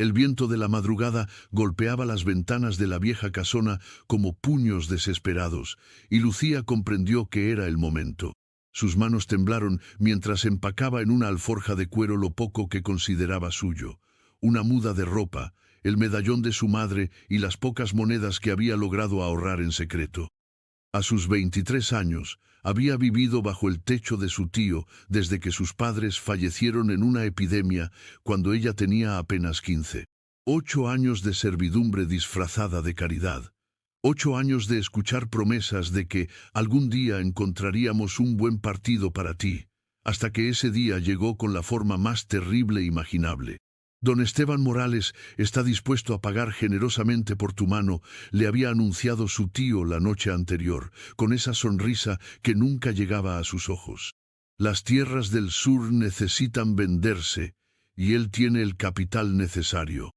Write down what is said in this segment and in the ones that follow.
El viento de la madrugada golpeaba las ventanas de la vieja casona como puños desesperados, y Lucía comprendió que era el momento. Sus manos temblaron mientras empacaba en una alforja de cuero lo poco que consideraba suyo: una muda de ropa, el medallón de su madre y las pocas monedas que había logrado ahorrar en secreto. A sus 23 años, había vivido bajo el techo de su tío desde que sus padres fallecieron en una epidemia cuando ella tenía apenas 15. 8 años de servidumbre disfrazada de caridad. 8 años de escuchar promesas de que algún día encontraríamos un buen partido para ti, hasta que ese día llegó con la forma más terrible imaginable. Don Esteban Morales está dispuesto a pagar generosamente por tu mano, le había anunciado su tío la noche anterior, con esa sonrisa que nunca llegaba a sus ojos. Las tierras del sur necesitan venderse, y él tiene el capital necesario.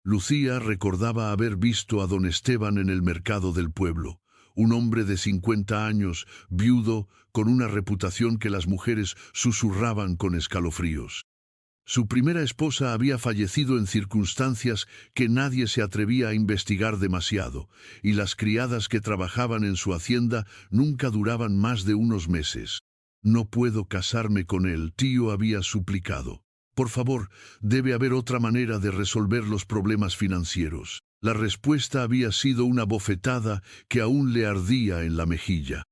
Lucía recordaba haber visto a don Esteban en el mercado del pueblo, un hombre de 50 años, viudo, con una reputación que las mujeres susurraban con escalofríos. Su primera esposa había fallecido en circunstancias que nadie se atrevía a investigar demasiado, y las criadas que trabajaban en su hacienda nunca duraban más de unos meses. No puedo casarme con él, tío había suplicado. Por favor, debe haber otra manera de resolver los problemas financieros. La respuesta había sido una bofetada que aún le ardía en la mejilla.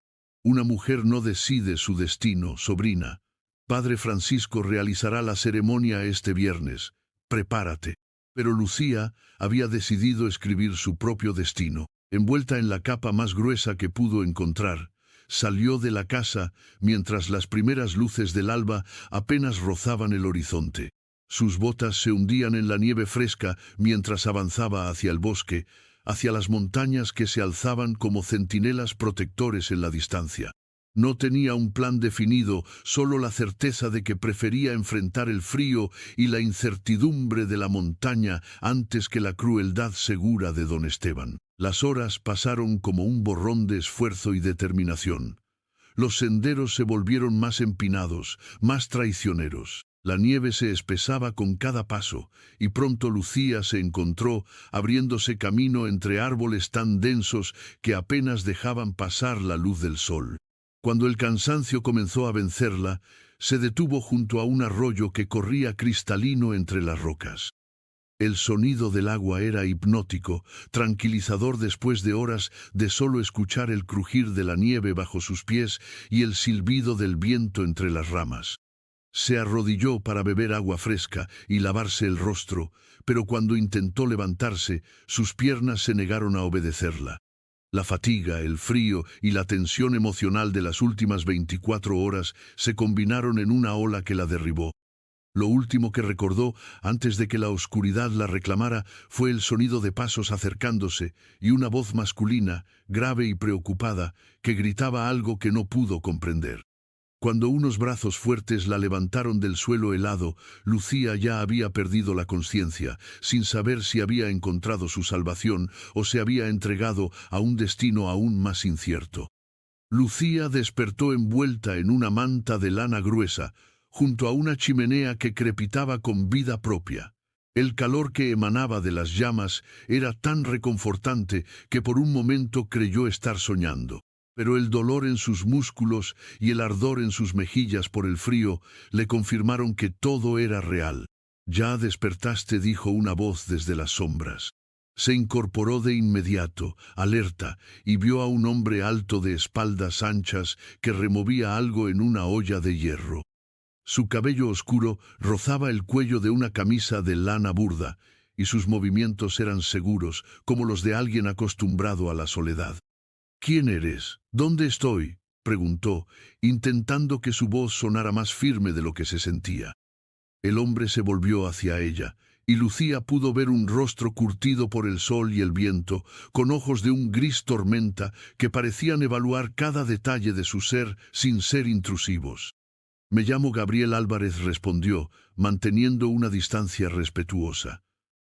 Una mujer no decide su destino, sobrina. Padre Francisco realizará la ceremonia este viernes. Prepárate. Pero Lucía había decidido escribir su propio destino. Envuelta en la capa más gruesa que pudo encontrar, salió de la casa mientras las primeras luces del alba apenas rozaban el horizonte. Sus botas se hundían en la nieve fresca mientras avanzaba hacia el bosque, hacia las montañas que se alzaban como centinelas protectores en la distancia. No tenía un plan definido, solo la certeza de que prefería enfrentar el frío y la incertidumbre de la montaña antes que la crueldad segura de don Esteban. Las horas pasaron como un borrón de esfuerzo y determinación. Los senderos se volvieron más empinados, más traicioneros. La nieve se espesaba con cada paso, y pronto Lucía se encontró abriéndose camino entre árboles tan densos que apenas dejaban pasar la luz del sol. Cuando el cansancio comenzó a vencerla, se detuvo junto a un arroyo que corría cristalino entre las rocas. El sonido del agua era hipnótico, tranquilizador después de horas de solo escuchar el crujir de la nieve bajo sus pies y el silbido del viento entre las ramas. Se arrodilló para beber agua fresca y lavarse el rostro, pero cuando intentó levantarse, sus piernas se negaron a obedecerla. La fatiga, el frío y la tensión emocional de las últimas 24 horas se combinaron en una ola que la derribó. Lo último que recordó, antes de que la oscuridad la reclamara, fue el sonido de pasos acercándose y una voz masculina, grave y preocupada, que gritaba algo que no pudo comprender. Cuando unos brazos fuertes la levantaron del suelo helado, Lucía ya había perdido la conciencia, sin saber si había encontrado su salvación o se había entregado a un destino aún más incierto. Lucía despertó envuelta en una manta de lana gruesa, junto a una chimenea que crepitaba con vida propia. El calor que emanaba de las llamas era tan reconfortante que por un momento creyó estar soñando. Pero el dolor en sus músculos y el ardor en sus mejillas por el frío le confirmaron que todo era real. «Ya despertaste», dijo una voz desde las sombras. Se incorporó de inmediato, alerta, y vio a un hombre alto de espaldas anchas que removía algo en una olla de hierro. Su cabello oscuro rozaba el cuello de una camisa de lana burda, y sus movimientos eran seguros, como los de alguien acostumbrado a la soledad. «¿Quién eres? ¿Dónde estoy?», preguntó, intentando que su voz sonara más firme de lo que se sentía. El hombre se volvió hacia ella, y Lucía pudo ver un rostro curtido por el sol y el viento, con ojos de un gris tormenta que parecían evaluar cada detalle de su ser sin ser intrusivos. «Me llamo Gabriel Álvarez», respondió, manteniendo una distancia respetuosa.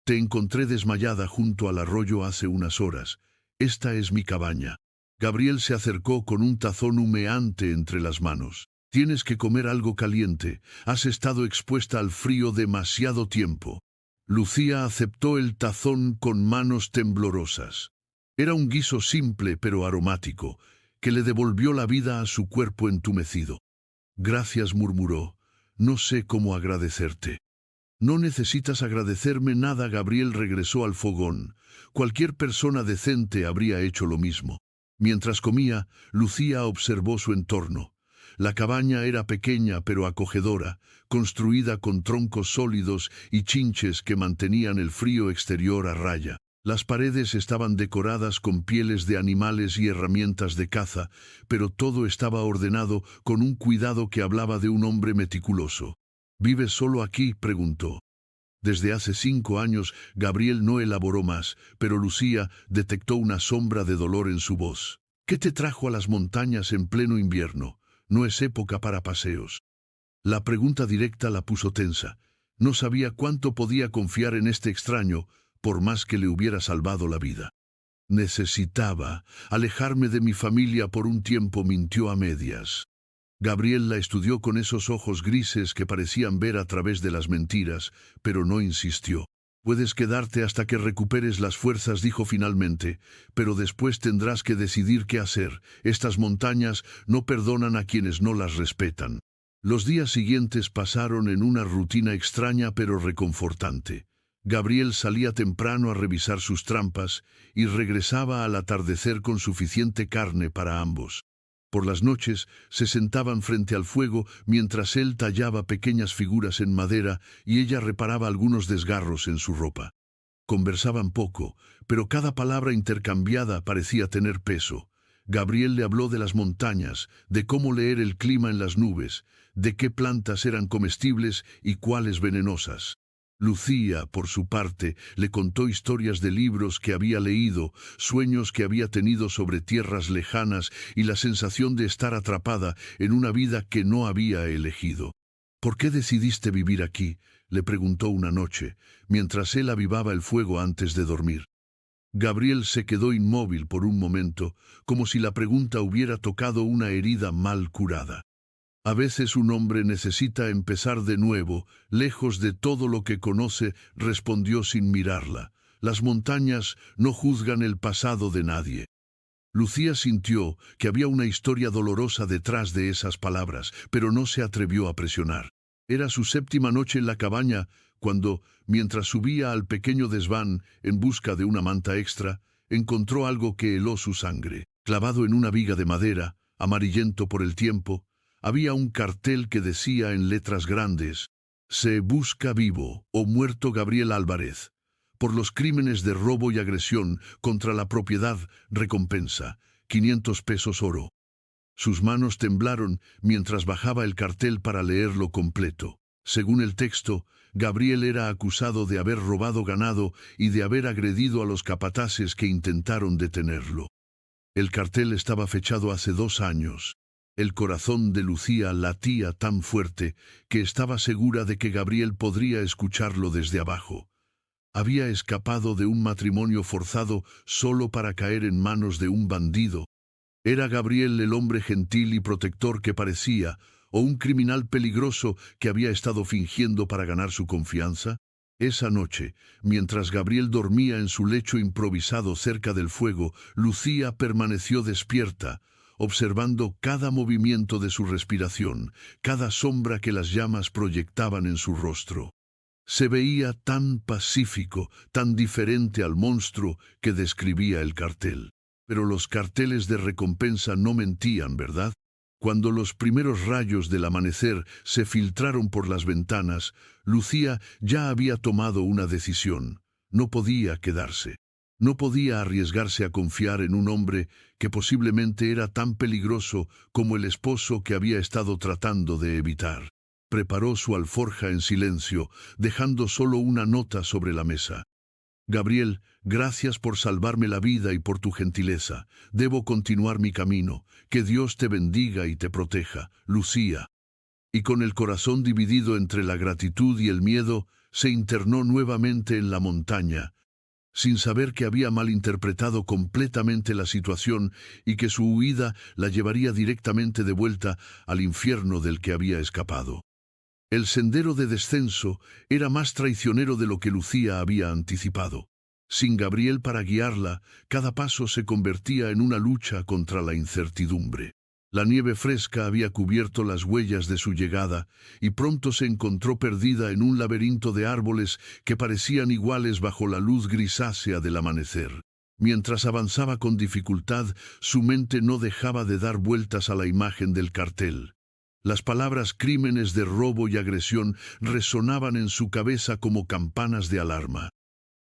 «Te encontré desmayada junto al arroyo hace unas horas. Esta es mi cabaña». Gabriel se acercó con un tazón humeante entre las manos. «Tienes que comer algo caliente. Has estado expuesta al frío demasiado tiempo». Lucía aceptó el tazón con manos temblorosas. Era un guiso simple pero aromático, que le devolvió la vida a su cuerpo entumecido. Gracias, murmuró. No sé cómo agradecerte. No necesitas agradecerme nada, Gabriel regresó al fogón. Cualquier persona decente habría hecho lo mismo. Mientras comía, Lucía observó su entorno. La cabaña era pequeña pero acogedora, construida con troncos sólidos y chinches que mantenían el frío exterior a raya. Las paredes estaban decoradas con pieles de animales y herramientas de caza, pero todo estaba ordenado con un cuidado que hablaba de un hombre meticuloso. ¿Vives solo aquí?, preguntó. Desde hace 5 años, Gabriel no elaboró más, pero Lucía detectó una sombra de dolor en su voz. ¿Qué te trajo a las montañas en pleno invierno? No es época para paseos. La pregunta directa la puso tensa. No sabía cuánto podía confiar en este extraño, por más que le hubiera salvado la vida. Necesitaba alejarme de mi familia por un tiempo, mintió a medias. Gabriel la estudió con esos ojos grises que parecían ver a través de las mentiras, pero no insistió. Puedes quedarte hasta que recuperes las fuerzas, dijo finalmente, pero después tendrás que decidir qué hacer. Estas montañas no perdonan a quienes no las respetan. Los días siguientes pasaron en una rutina extraña pero reconfortante. Gabriel salía temprano a revisar sus trampas y regresaba al atardecer con suficiente carne para ambos. Por las noches se sentaban frente al fuego mientras él tallaba pequeñas figuras en madera y ella reparaba algunos desgarros en su ropa. Conversaban poco, pero cada palabra intercambiada parecía tener peso. Gabriel le habló de las montañas, de cómo leer el clima en las nubes, de qué plantas eran comestibles y cuáles venenosas. Lucía, por su parte, le contó historias de libros que había leído, sueños que había tenido sobre tierras lejanas y la sensación de estar atrapada en una vida que no había elegido. ¿Por qué decidiste vivir aquí?, le preguntó una noche, mientras él avivaba el fuego antes de dormir. Gabriel se quedó inmóvil por un momento, como si la pregunta hubiera tocado una herida mal curada. A veces un hombre necesita empezar de nuevo, lejos de todo lo que conoce, respondió sin mirarla. Las montañas no juzgan el pasado de nadie. Lucía sintió que había una historia dolorosa detrás de esas palabras, pero no se atrevió a presionar. Era su 7ª noche en la cabaña, cuando, mientras subía al pequeño desván en busca de una manta extra, encontró algo que heló su sangre. Clavado en una viga de madera, amarillento por el tiempo, había un cartel que decía en letras grandes: «Se busca vivo o muerto Gabriel Álvarez. Por los crímenes de robo y agresión contra la propiedad, recompensa, 500 pesos oro». Sus manos temblaron mientras bajaba el cartel para leerlo completo. Según el texto, Gabriel era acusado de haber robado ganado y de haber agredido a los capataces que intentaron detenerlo. El cartel estaba fechado hace 2 años. El corazón de Lucía latía tan fuerte que estaba segura de que Gabriel podría escucharlo desde abajo. Había escapado de un matrimonio forzado solo para caer en manos de un bandido. ¿Era Gabriel el hombre gentil y protector que parecía, o un criminal peligroso que había estado fingiendo para ganar su confianza? Esa noche, mientras Gabriel dormía en su lecho improvisado cerca del fuego, Lucía permaneció despierta, observando cada movimiento de su respiración, cada sombra que las llamas proyectaban en su rostro. Se veía tan pacífico, tan diferente al monstruo que describía el cartel. Pero los carteles de recompensa no mentían, ¿verdad? Cuando los primeros rayos del amanecer se filtraron por las ventanas, Lucía ya había tomado una decisión. No podía quedarse. No podía arriesgarse a confiar en un hombre que posiblemente era tan peligroso como el esposo que había estado tratando de evitar. Preparó su alforja en silencio, dejando solo una nota sobre la mesa. «Gabriel, gracias por salvarme la vida y por tu gentileza. Debo continuar mi camino. Que Dios te bendiga y te proteja. Lucía». Y con el corazón dividido entre la gratitud y el miedo, se internó nuevamente en la montaña, sin saber que había malinterpretado completamente la situación y que su huida la llevaría directamente de vuelta al infierno del que había escapado. El sendero de descenso era más traicionero de lo que Lucía había anticipado. Sin Gabriel para guiarla, cada paso se convertía en una lucha contra la incertidumbre. La nieve fresca había cubierto las huellas de su llegada y pronto se encontró perdida en un laberinto de árboles que parecían iguales bajo la luz grisácea del amanecer. Mientras avanzaba con dificultad, su mente no dejaba de dar vueltas a la imagen del cartel. Las palabras crímenes de robo y agresión resonaban en su cabeza como campanas de alarma.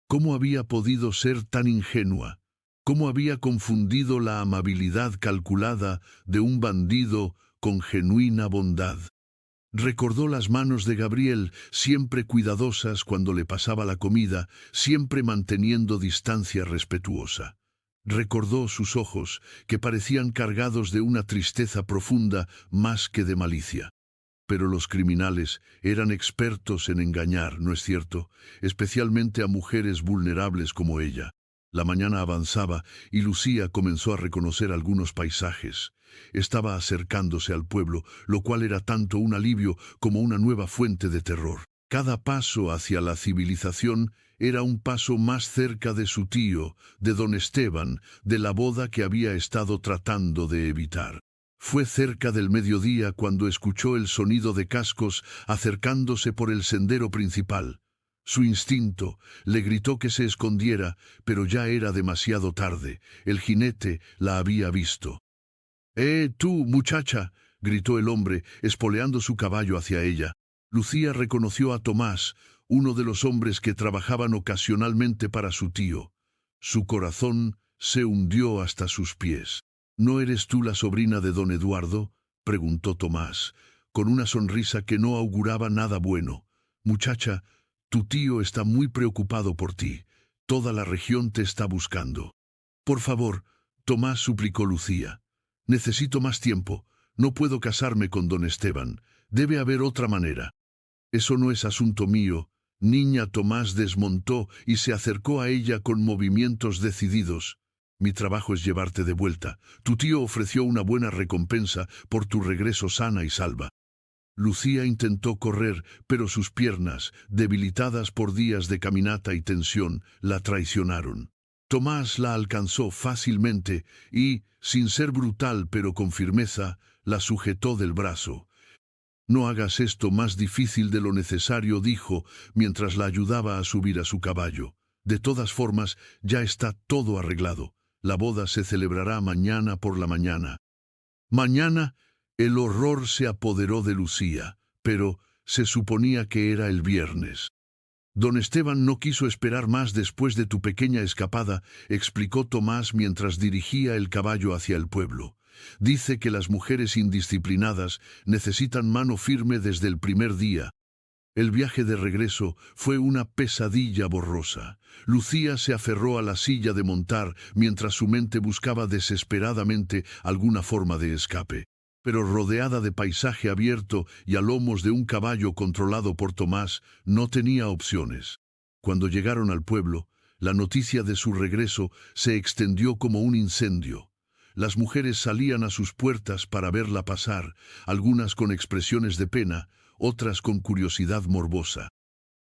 ¿Cómo había podido ser tan ingenua? ¿Cómo había confundido la amabilidad calculada de un bandido con genuina bondad? Recordó las manos de Gabriel, siempre cuidadosas cuando le pasaba la comida, siempre manteniendo distancia respetuosa. Recordó sus ojos, que parecían cargados de una tristeza profunda más que de malicia. Pero los criminales eran expertos en engañar, ¿no es cierto?, especialmente a mujeres vulnerables como ella. La mañana avanzaba y Lucía comenzó a reconocer algunos paisajes. Estaba acercándose al pueblo, lo cual era tanto un alivio como una nueva fuente de terror. Cada paso hacia la civilización era un paso más cerca de su tío, de don Esteban, de la boda que había estado tratando de evitar. Fue cerca del mediodía cuando escuchó el sonido de cascos acercándose por el sendero principal. Su instinto le gritó que se escondiera, pero ya era demasiado tarde. El jinete la había visto. Tú, muchacha!, gritó el hombre, espoleando su caballo hacia ella. Lucía reconoció a Tomás, uno de los hombres que trabajaban ocasionalmente para su tío. Su corazón se hundió hasta sus pies. ¿No eres tú la sobrina de don Eduardo?, preguntó Tomás, con una sonrisa que no auguraba nada bueno. Muchacha, tu tío está muy preocupado por ti. Toda la región te está buscando. Por favor, Tomás, suplicó Lucía. Necesito más tiempo. No puedo casarme con don Esteban. Debe haber otra manera. Eso no es asunto mío. Niña. Tomás desmontó y se acercó a ella con movimientos decididos. Mi trabajo es llevarte de vuelta. Tu tío ofreció una buena recompensa por tu regreso sana y salva. Lucía intentó correr, pero sus piernas, debilitadas por días de caminata y tensión, la traicionaron. Tomás la alcanzó fácilmente y, sin ser brutal pero con firmeza, la sujetó del brazo. No hagas esto más difícil de lo necesario, dijo, mientras la ayudaba a subir a su caballo. De todas formas, ya está todo arreglado. La boda se celebrará mañana por la mañana. Mañana. El horror se apoderó de Lucía, pero se suponía que era el viernes. Don Esteban no quiso esperar más después de tu pequeña escapada, explicó Tomás mientras dirigía el caballo hacia el pueblo. Dice que las mujeres indisciplinadas necesitan mano firme desde el primer día. El viaje de regreso fue una pesadilla borrosa. Lucía se aferró a la silla de montar mientras su mente buscaba desesperadamente alguna forma de escape. Pero rodeada de paisaje abierto y a lomos de un caballo controlado por Tomás, no tenía opciones. Cuando llegaron al pueblo, la noticia de su regreso se extendió como un incendio. Las mujeres salían a sus puertas para verla pasar, algunas con expresiones de pena, otras con curiosidad morbosa.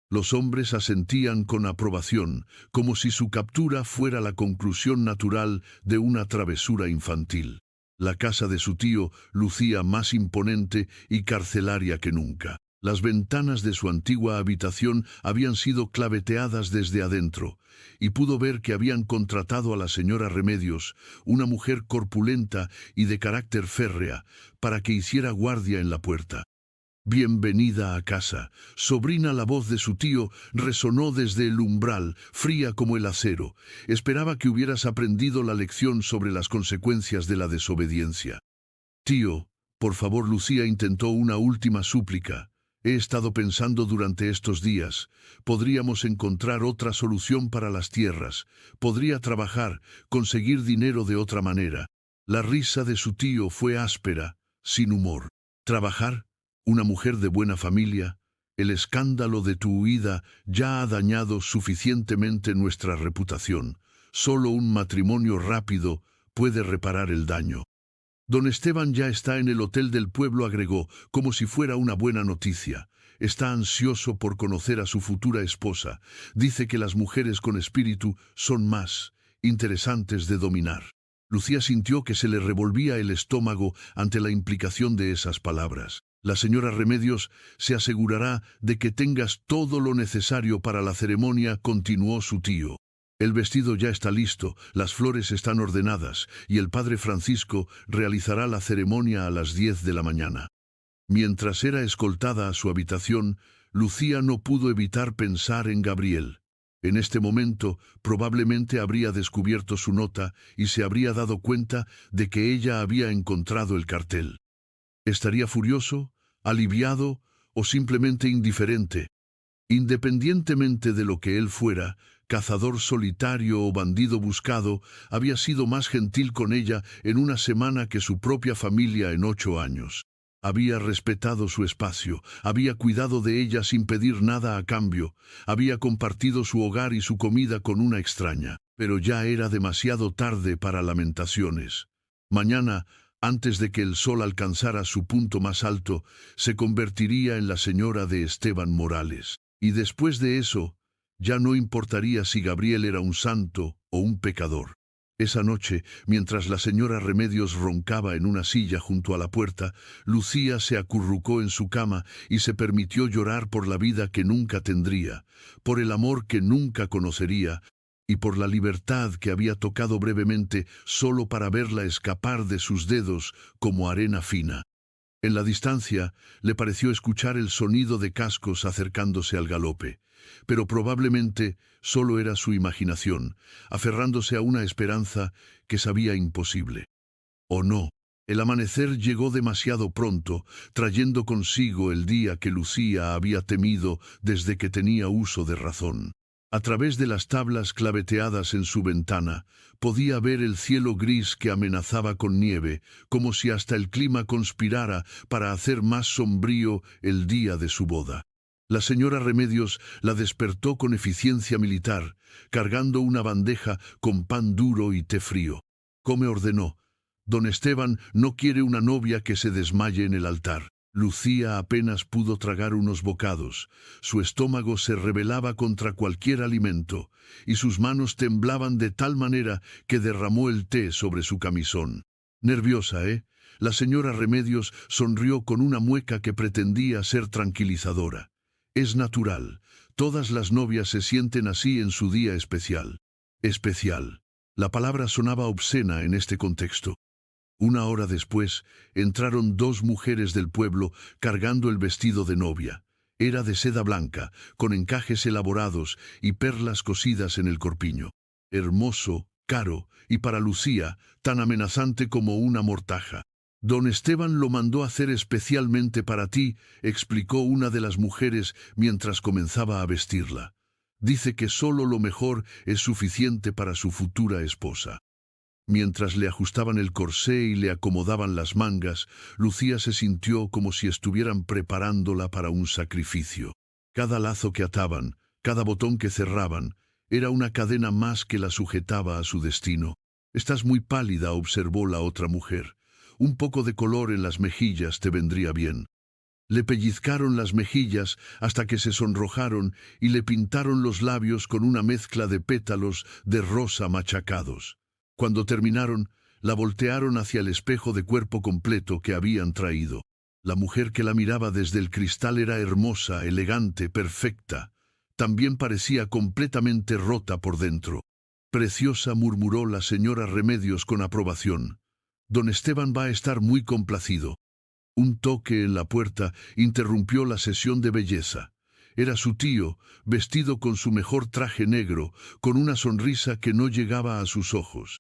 Los hombres asentían con aprobación, como si su captura fuera la conclusión natural de una travesura infantil. La casa de su tío lucía más imponente y carcelaria que nunca. Las ventanas de su antigua habitación habían sido claveteadas desde adentro, y pudo ver que habían contratado a la señora Remedios, una mujer corpulenta y de carácter férrea, para que hiciera guardia en la puerta. «Bienvenida a casa, sobrina». La voz de su tío resonó desde el umbral, fría como el acero. Esperaba que hubieras aprendido la lección sobre las consecuencias de la desobediencia. Tío, por favor. Lucía intentó una última súplica. He estado pensando durante estos días. Podríamos encontrar otra solución para las tierras. Podría trabajar, conseguir dinero de otra manera. La risa de su tío fue áspera, sin humor. ¿Trabajar? Una mujer de buena familia, el escándalo de tu huida ya ha dañado suficientemente nuestra reputación. Solo un matrimonio rápido puede reparar el daño. Don Esteban ya está en el hotel del pueblo, agregó, como si fuera una buena noticia. Está ansioso por conocer a su futura esposa. Dice que las mujeres con espíritu son más interesantes de dominar. Lucía sintió que se le revolvía el estómago ante la implicación de esas palabras. La señora Remedios se asegurará de que tengas todo lo necesario para la ceremonia, continuó su tío. El vestido ya está listo, las flores están ordenadas, y el padre Francisco realizará la ceremonia a las 10 de la mañana. Mientras era escoltada a su habitación, Lucía no pudo evitar pensar en Gabriel. En este momento, probablemente habría descubierto su nota y se habría dado cuenta de que ella había encontrado el cartel. ¿Estaría furioso, aliviado o simplemente indiferente? Independientemente de lo que él fuera, cazador solitario o bandido buscado, había sido más gentil con ella en una semana que su propia familia en 8 años. Había respetado su espacio, había cuidado de ella sin pedir nada a cambio, había compartido su hogar y su comida con una extraña. Pero ya era demasiado tarde para lamentaciones. Mañana, antes de que el sol alcanzara su punto más alto, se convertiría en la señora de Esteban Morales. Y después de eso, ya no importaría si Gabriel era un santo o un pecador. Esa noche, mientras la señora Remedios roncaba en una silla junto a la puerta, Lucía se acurrucó en su cama y se permitió llorar por la vida que nunca tendría, por el amor que nunca conocería, y por la libertad que había tocado brevemente solo para verla escapar de sus dedos como arena fina. En la distancia, le pareció escuchar el sonido de cascos acercándose al galope, pero probablemente solo era su imaginación, aferrándose a una esperanza que sabía imposible. ¿O no? El amanecer llegó demasiado pronto, trayendo consigo el día que Lucía había temido desde que tenía uso de razón. A través de las tablas claveteadas en su ventana, podía ver el cielo gris que amenazaba con nieve, como si hasta el clima conspirara para hacer más sombrío el día de su boda. La señora Remedios la despertó con eficiencia militar, cargando una bandeja con pan duro y té frío. Come, ordenó. Don Esteban no quiere una novia que se desmaye en el altar. Lucía apenas pudo tragar unos bocados. Su estómago se rebelaba contra cualquier alimento, y sus manos temblaban de tal manera que derramó el té sobre su camisón. Nerviosa, ¿eh? La señora Remedios sonrió con una mueca que pretendía ser tranquilizadora. Es natural. Todas las novias se sienten así en su día especial. Especial. La palabra sonaba obscena en este contexto. Una hora después, entraron 2 mujeres del pueblo cargando el vestido de novia. Era de seda blanca, con encajes elaborados y perlas cosidas en el corpiño. Hermoso, caro y para Lucía, tan amenazante como una mortaja. Don Esteban lo mandó hacer especialmente para ti, explicó una de las mujeres mientras comenzaba a vestirla. Dice que solo lo mejor es suficiente para su futura esposa. Mientras le ajustaban el corsé y le acomodaban las mangas, Lucía se sintió como si estuvieran preparándola para un sacrificio. Cada lazo que ataban, cada botón que cerraban, era una cadena más que la sujetaba a su destino. «Estás muy pálida», observó la otra mujer. «Un poco de color en las mejillas te vendría bien». Le pellizcaron las mejillas hasta que se sonrojaron y le pintaron los labios con una mezcla de pétalos de rosa machacados. Cuando terminaron, la voltearon hacia el espejo de cuerpo completo que habían traído. La mujer que la miraba desde el cristal era hermosa, elegante, perfecta. También parecía completamente rota por dentro. «Preciosa», murmuró la señora Remedios con aprobación. «Don Esteban va a estar muy complacido». Un toque en la puerta interrumpió la sesión de belleza. Era su tío, vestido con su mejor traje negro, con una sonrisa que no llegaba a sus ojos.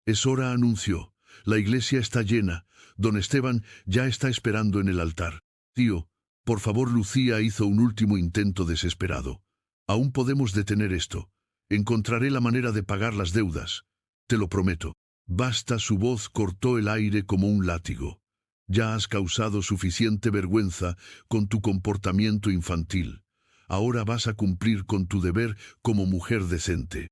«Es hora», anunció. «La iglesia está llena. Don Esteban ya está esperando en el altar». «Tío, por favor», Lucía hizo un último intento desesperado. «Aún podemos detener esto. Encontraré la manera de pagar las deudas. Te lo prometo». «Basta», su voz cortó el aire como un látigo. «Ya has causado suficiente vergüenza con tu comportamiento infantil. Ahora vas a cumplir con tu deber como mujer decente».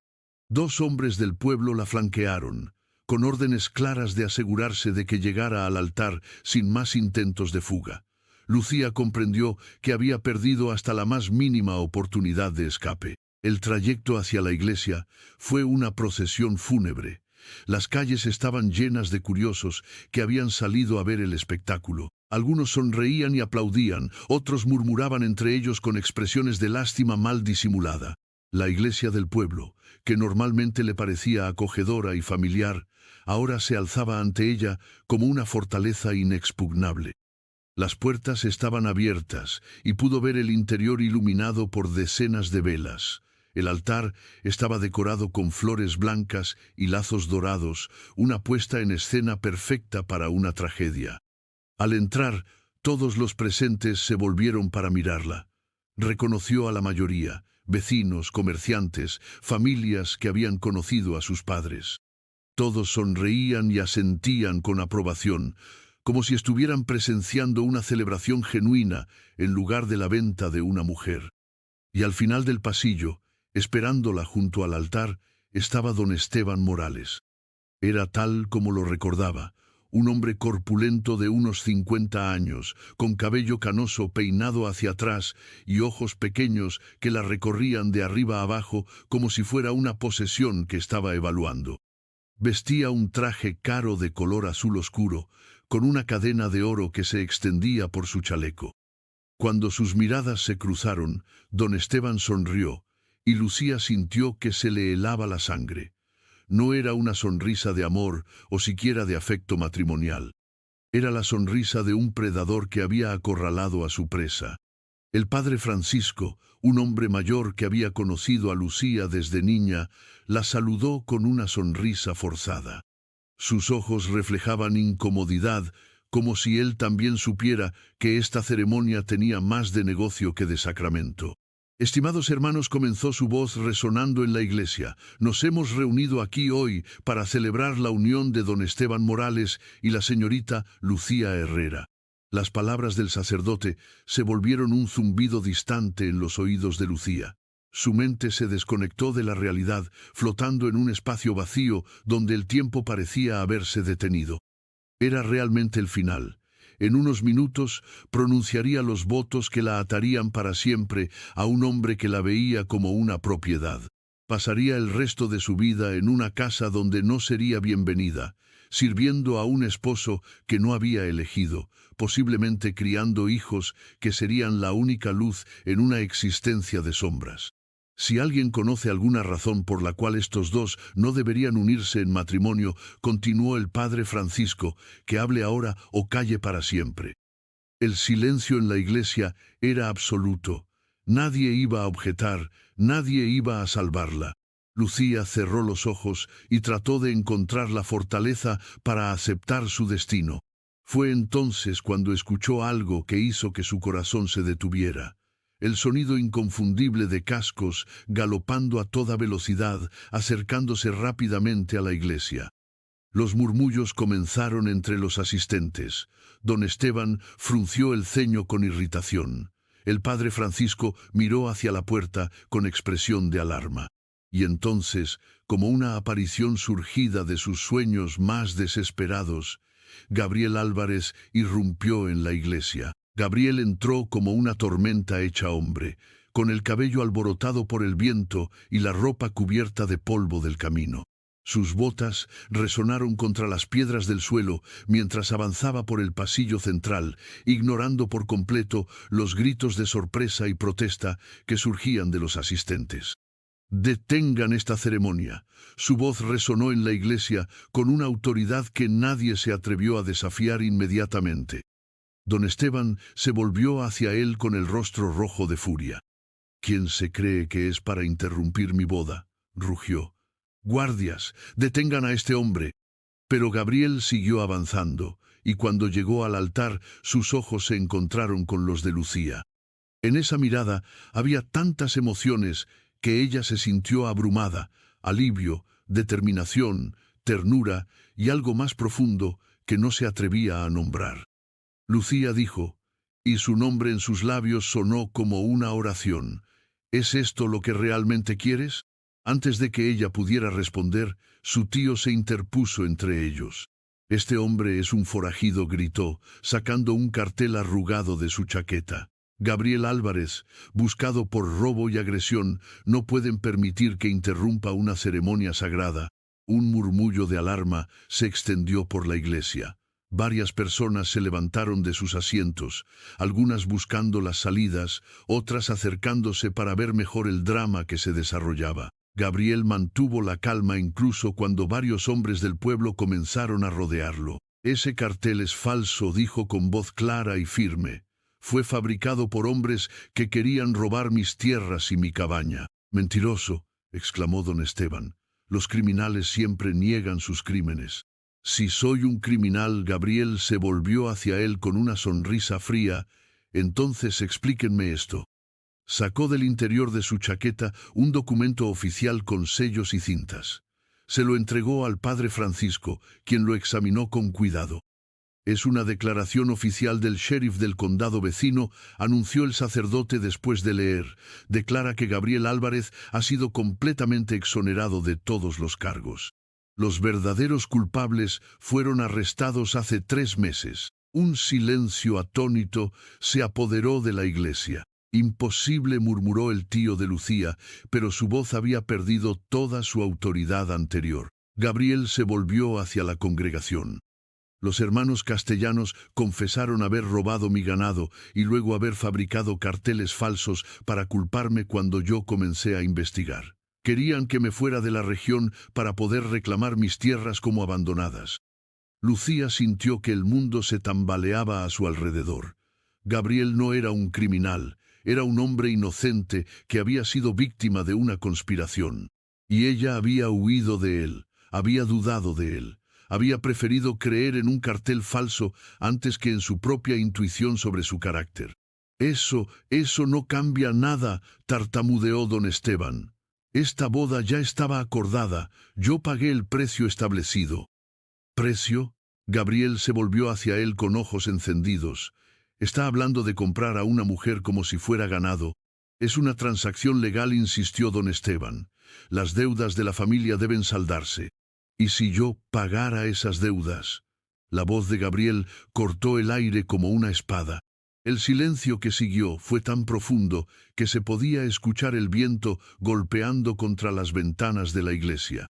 2 hombres del pueblo la flanquearon, con órdenes claras de asegurarse de que llegara al altar sin más intentos de fuga. Lucía comprendió que había perdido hasta la más mínima oportunidad de escape. El trayecto hacia la iglesia fue una procesión fúnebre. Las calles estaban llenas de curiosos que habían salido a ver el espectáculo. Algunos sonreían y aplaudían, otros murmuraban entre ellos con expresiones de lástima mal disimulada. La iglesia del pueblo, que normalmente le parecía acogedora y familiar, ahora se alzaba ante ella como una fortaleza inexpugnable. Las puertas estaban abiertas y pudo ver el interior iluminado por decenas de velas. El altar estaba decorado con flores blancas y lazos dorados, una puesta en escena perfecta para una tragedia. Al entrar, todos los presentes se volvieron para mirarla. Reconoció a la mayoría, vecinos, comerciantes, familias que habían conocido a sus padres. Todos sonreían y asentían con aprobación, como si estuvieran presenciando una celebración genuina en lugar de la venta de una mujer. Y al final del pasillo, esperándola junto al altar, estaba don Esteban Morales. Era tal como lo recordaba, un hombre corpulento de unos 50 años, con cabello canoso peinado hacia atrás y ojos pequeños que la recorrían de arriba a abajo como si fuera una posesión que estaba evaluando. Vestía un traje caro de color azul oscuro, con una cadena de oro que se extendía por su chaleco. Cuando sus miradas se cruzaron, don Esteban sonrió, y Lucía sintió que se le helaba la sangre. No era una sonrisa de amor o siquiera de afecto matrimonial. Era la sonrisa de un predador que había acorralado a su presa. El padre Francisco, un hombre mayor que había conocido a Lucía desde niña, la saludó con una sonrisa forzada. Sus ojos reflejaban incomodidad, como si él también supiera que esta ceremonia tenía más de negocio que de sacramento. Estimados hermanos, comenzó su voz resonando en la iglesia. Nos hemos reunido aquí hoy para celebrar la unión de don Esteban Morales y la señorita Lucía Herrera. Las palabras del sacerdote se volvieron un zumbido distante en los oídos de Lucía. Su mente se desconectó de la realidad, flotando en un espacio vacío donde el tiempo parecía haberse detenido. Era realmente el final. En unos minutos pronunciaría los votos que la atarían para siempre a un hombre que la veía como una propiedad. Pasaría el resto de su vida en una casa donde no sería bienvenida, sirviendo a un esposo que no había elegido, posiblemente criando hijos que serían la única luz en una existencia de sombras. Si alguien conoce alguna razón por la cual estos dos no deberían unirse en matrimonio, continuó el padre Francisco, que hable ahora o calle para siempre. El silencio en la iglesia era absoluto. Nadie iba a objetar, nadie iba a salvarla. Lucía cerró los ojos y trató de encontrar la fortaleza para aceptar su destino. Fue entonces cuando escuchó algo que hizo que su corazón se detuviera. El sonido inconfundible de cascos galopando a toda velocidad, acercándose rápidamente a la iglesia. Los murmullos comenzaron entre los asistentes. Don Esteban frunció el ceño con irritación. El padre Francisco miró hacia la puerta con expresión de alarma. Y entonces, como una aparición surgida de sus sueños más desesperados, Gabriel Álvarez irrumpió en la iglesia. Gabriel entró como una tormenta hecha hombre, con el cabello alborotado por el viento y la ropa cubierta de polvo del camino. Sus botas resonaron contra las piedras del suelo mientras avanzaba por el pasillo central, ignorando por completo los gritos de sorpresa y protesta que surgían de los asistentes. «Detengan esta ceremonia». Su voz resonó en la iglesia con una autoridad que nadie se atrevió a desafiar inmediatamente. Don Esteban se volvió hacia él con el rostro rojo de furia. «¿Quién se cree que es para interrumpir mi boda?», rugió. «Guardias, detengan a este hombre». Pero Gabriel siguió avanzando, y cuando llegó al altar, sus ojos se encontraron con los de Lucía. En esa mirada había tantas emociones que ella se sintió abrumada, alivio, determinación, ternura y algo más profundo que no se atrevía a nombrar. Lucía dijo, y su nombre en sus labios sonó como una oración. «¿Es esto lo que realmente quieres?». Antes de que ella pudiera responder, su tío se interpuso entre ellos. Este hombre es un forajido, gritó, sacando un cartel arrugado de su chaqueta. Gabriel Álvarez, buscado por robo y agresión, no pueden permitir que interrumpa una ceremonia sagrada. Un murmullo de alarma se extendió por la iglesia. Varias personas se levantaron de sus asientos, algunas buscando las salidas, otras acercándose para ver mejor el drama que se desarrollaba. Gabriel mantuvo la calma incluso cuando varios hombres del pueblo comenzaron a rodearlo. Ese cartel es falso, dijo con voz clara y firme. Fue fabricado por hombres que querían robar mis tierras y mi cabaña. Mentiroso, exclamó don Esteban. Los criminales siempre niegan sus crímenes. Si soy un criminal, Gabriel se volvió hacia él con una sonrisa fría. Entonces explíquenme esto. Sacó del interior de su chaqueta un documento oficial con sellos y cintas. Se lo entregó al padre Francisco, quien lo examinó con cuidado. Es una declaración oficial del sheriff del condado vecino, anunció el sacerdote después de leer. Declara que Gabriel Álvarez ha sido completamente exonerado de todos los cargos. Los verdaderos culpables fueron arrestados hace 3 meses. Un silencio atónito se apoderó de la iglesia. Imposible, murmuró el tío de Lucía, pero su voz había perdido toda su autoridad anterior. Gabriel se volvió hacia la congregación. Los hermanos castellanos confesaron haber robado mi ganado y luego haber fabricado carteles falsos para culparme cuando yo comencé a investigar. Querían que me fuera de la región para poder reclamar mis tierras como abandonadas. Lucía sintió que el mundo se tambaleaba a su alrededor. Gabriel no era un criminal, era un hombre inocente que había sido víctima de una conspiración. Y ella había huido de él, había dudado de él. Había preferido creer en un cartel falso antes que en su propia intuición sobre su carácter. Eso no cambia nada, tartamudeó don Esteban. Esta boda ya estaba acordada, yo pagué el precio establecido. ¿Precio? Gabriel se volvió hacia él con ojos encendidos. Está hablando de comprar a una mujer como si fuera ganado. Es una transacción legal, insistió don Esteban. Las deudas de la familia deben saldarse. ¿Y si yo pagara esas deudas? La voz de Gabriel cortó el aire como una espada. El silencio que siguió fue tan profundo que se podía escuchar el viento golpeando contra las ventanas de la iglesia.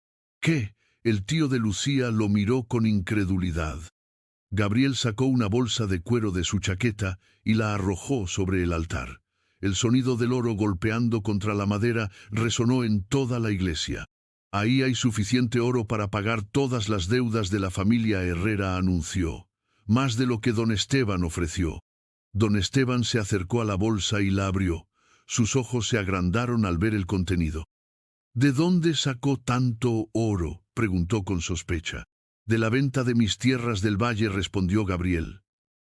¿Qué? El tío de Lucía lo miró con incredulidad. Gabriel sacó una bolsa de cuero de su chaqueta y la arrojó sobre el altar. El sonido del oro golpeando contra la madera resonó en toda la iglesia. Ahí hay suficiente oro para pagar todas las deudas de la familia Herrera, anunció. Más de lo que don Esteban ofreció. Don Esteban se acercó a la bolsa y la abrió. Sus ojos se agrandaron al ver el contenido. ¿De dónde sacó tanto oro?, preguntó con sospecha. De la venta de mis tierras del valle, respondió Gabriel.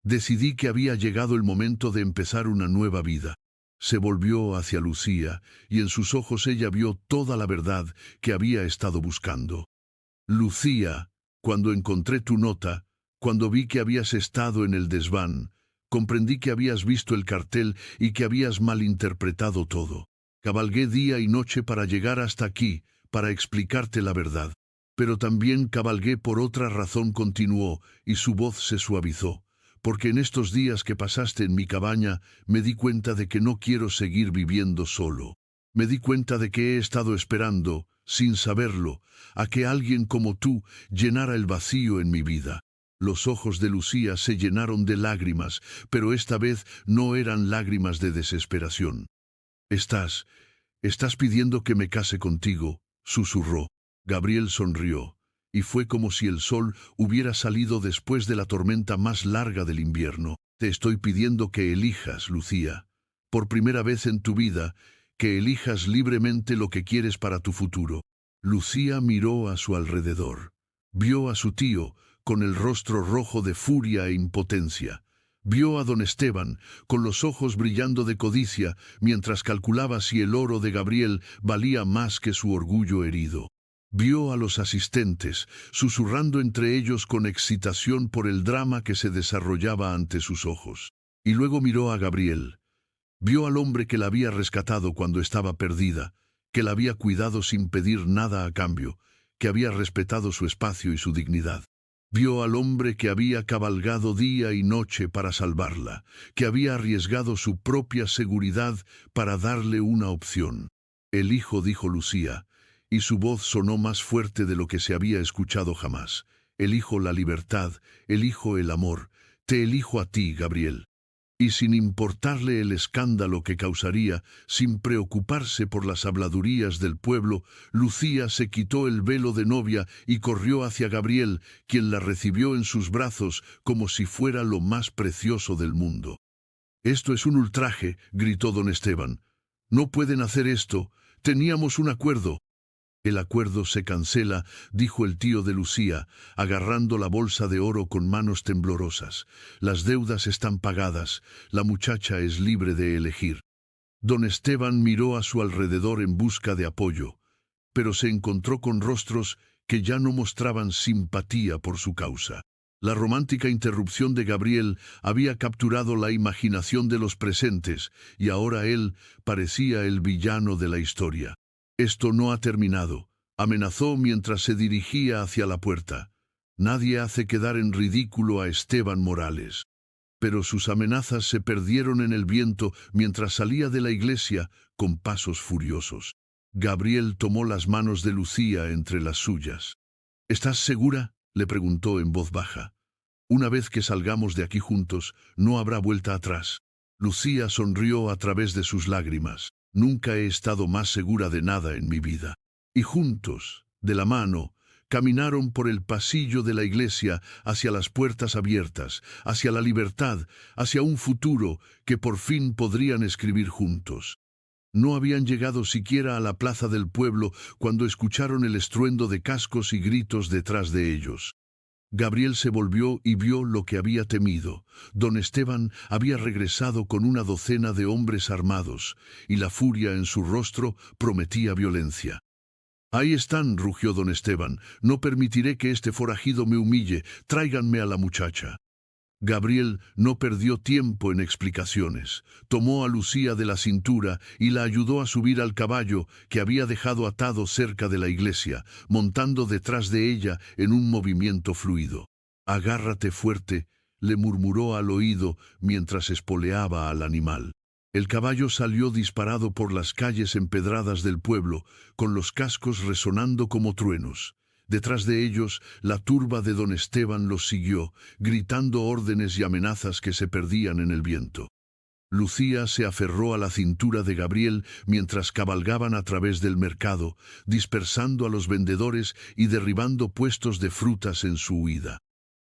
Decidí que había llegado el momento de empezar una nueva vida. Se volvió hacia Lucía, y en sus ojos ella vio toda la verdad que había estado buscando. Lucía, cuando encontré tu nota, cuando vi que habías estado en el desván, comprendí que habías visto el cartel y que habías malinterpretado todo. Cabalgué día y noche para llegar hasta aquí, para explicarte la verdad. Pero también cabalgué por otra razón, continuó, y su voz se suavizó. Porque en estos días que pasaste en mi cabaña me di cuenta de que no quiero seguir viviendo solo. Me di cuenta de que he estado esperando, sin saberlo, a que alguien como tú llenara el vacío en mi vida. Los ojos de Lucía se llenaron de lágrimas, pero esta vez no eran lágrimas de desesperación. Estás pidiendo que me case contigo, susurró. Gabriel sonrió. Y fue como si el sol hubiera salido después de la tormenta más larga del invierno. Te estoy pidiendo que elijas, Lucía, por primera vez en tu vida, que elijas libremente lo que quieres para tu futuro. Lucía miró a su alrededor. Vio a su tío, con el rostro rojo de furia e impotencia. Vio a don Esteban, con los ojos brillando de codicia, mientras calculaba si el oro de Gabriel valía más que su orgullo herido. Vio a los asistentes, susurrando entre ellos con excitación por el drama que se desarrollaba ante sus ojos. Y luego miró a Gabriel. Vio al hombre que la había rescatado cuando estaba perdida, que la había cuidado sin pedir nada a cambio, que había respetado su espacio y su dignidad. Vio al hombre que había cabalgado día y noche para salvarla, que había arriesgado su propia seguridad para darle una opción. «Elijo», dijo Lucía, y su voz sonó más fuerte de lo que se había escuchado jamás. «Elijo la libertad, elijo el amor, te elijo a ti, Gabriel». Y sin importarle el escándalo que causaría, sin preocuparse por las habladurías del pueblo, Lucía se quitó el velo de novia y corrió hacia Gabriel, quien la recibió en sus brazos como si fuera lo más precioso del mundo. «Esto es un ultraje», gritó don Esteban. «No pueden hacer esto. Teníamos un acuerdo». «El acuerdo se cancela», dijo el tío de Lucía, agarrando la bolsa de oro con manos temblorosas. «Las deudas están pagadas, la muchacha es libre de elegir». Don Esteban miró a su alrededor en busca de apoyo, pero se encontró con rostros que ya no mostraban simpatía por su causa. La romántica interrupción de Gabriel había capturado la imaginación de los presentes, y ahora él parecía el villano de la historia. «Esto no ha terminado», amenazó mientras se dirigía hacia la puerta. «Nadie hace quedar en ridículo a Esteban Morales». Pero sus amenazas se perdieron en el viento mientras salía de la iglesia con pasos furiosos. Gabriel tomó las manos de Lucía entre las suyas. «¿Estás segura?», le preguntó en voz baja. «Una vez que salgamos de aquí juntos, no habrá vuelta atrás». Lucía sonrió a través de sus lágrimas. «Nunca he estado más segura de nada en mi vida». Y juntos, de la mano, caminaron por el pasillo de la iglesia hacia las puertas abiertas, hacia la libertad, hacia un futuro que por fin podrían escribir juntos. No habían llegado siquiera a la plaza del pueblo cuando escucharon el estruendo de cascos y gritos detrás de ellos. Gabriel se volvió y vio lo que había temido. Don Esteban había regresado con una docena de hombres armados, y la furia en su rostro prometía violencia. «Ahí están», rugió don Esteban. «No permitiré que este forajido me humille. Tráiganme a la muchacha». Gabriel no perdió tiempo en explicaciones. Tomó a Lucía de la cintura y la ayudó a subir al caballo que había dejado atado cerca de la iglesia, montando detrás de ella en un movimiento fluido. «Agárrate fuerte», le murmuró al oído mientras espoleaba al animal. El caballo salió disparado por las calles empedradas del pueblo, con los cascos resonando como truenos. Detrás de ellos, la turba de don Esteban los siguió, gritando órdenes y amenazas que se perdían en el viento. Lucía se aferró a la cintura de Gabriel mientras cabalgaban a través del mercado, dispersando a los vendedores y derribando puestos de frutas en su huida.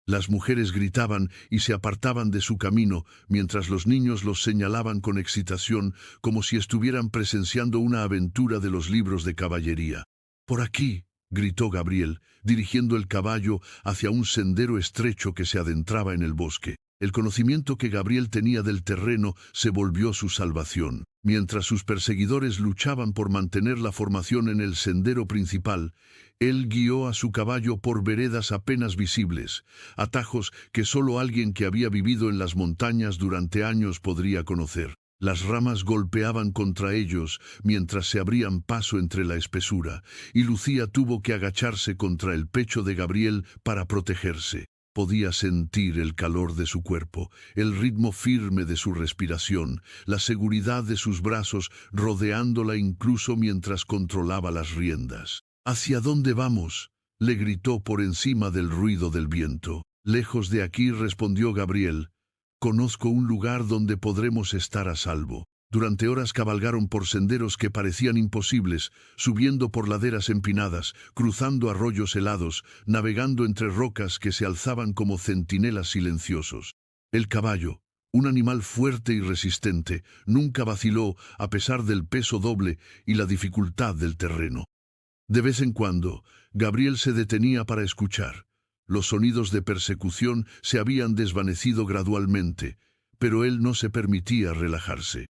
Las mujeres gritaban y se apartaban de su camino, mientras los niños los señalaban con excitación, como si estuvieran presenciando una aventura de los libros de caballería. «Por aquí», gritó Gabriel, dirigiendo el caballo hacia un sendero estrecho que se adentraba en el bosque. El conocimiento que Gabriel tenía del terreno se volvió su salvación. Mientras sus perseguidores luchaban por mantener la formación en el sendero principal, él guió a su caballo por veredas apenas visibles, atajos que solo alguien que había vivido en las montañas durante años podría conocer. Las ramas golpeaban contra ellos mientras se abrían paso entre la espesura, y Lucía tuvo que agacharse contra el pecho de Gabriel para protegerse. Podía sentir el calor de su cuerpo, el ritmo firme de su respiración, la seguridad de sus brazos rodeándola incluso mientras controlaba las riendas. «¿Hacia dónde vamos?», le gritó por encima del ruido del viento. «Lejos de aquí», respondió Gabriel. «Conozco un lugar donde podremos estar a salvo». Durante horas cabalgaron por senderos que parecían imposibles, subiendo por laderas empinadas, cruzando arroyos helados, navegando entre rocas que se alzaban como centinelas silenciosos. El caballo, un animal fuerte y resistente, nunca vaciló a pesar del peso doble y la dificultad del terreno. De vez en cuando, Gabriel se detenía para escuchar. Los sonidos de persecución se habían desvanecido gradualmente, pero él no se permitía relajarse.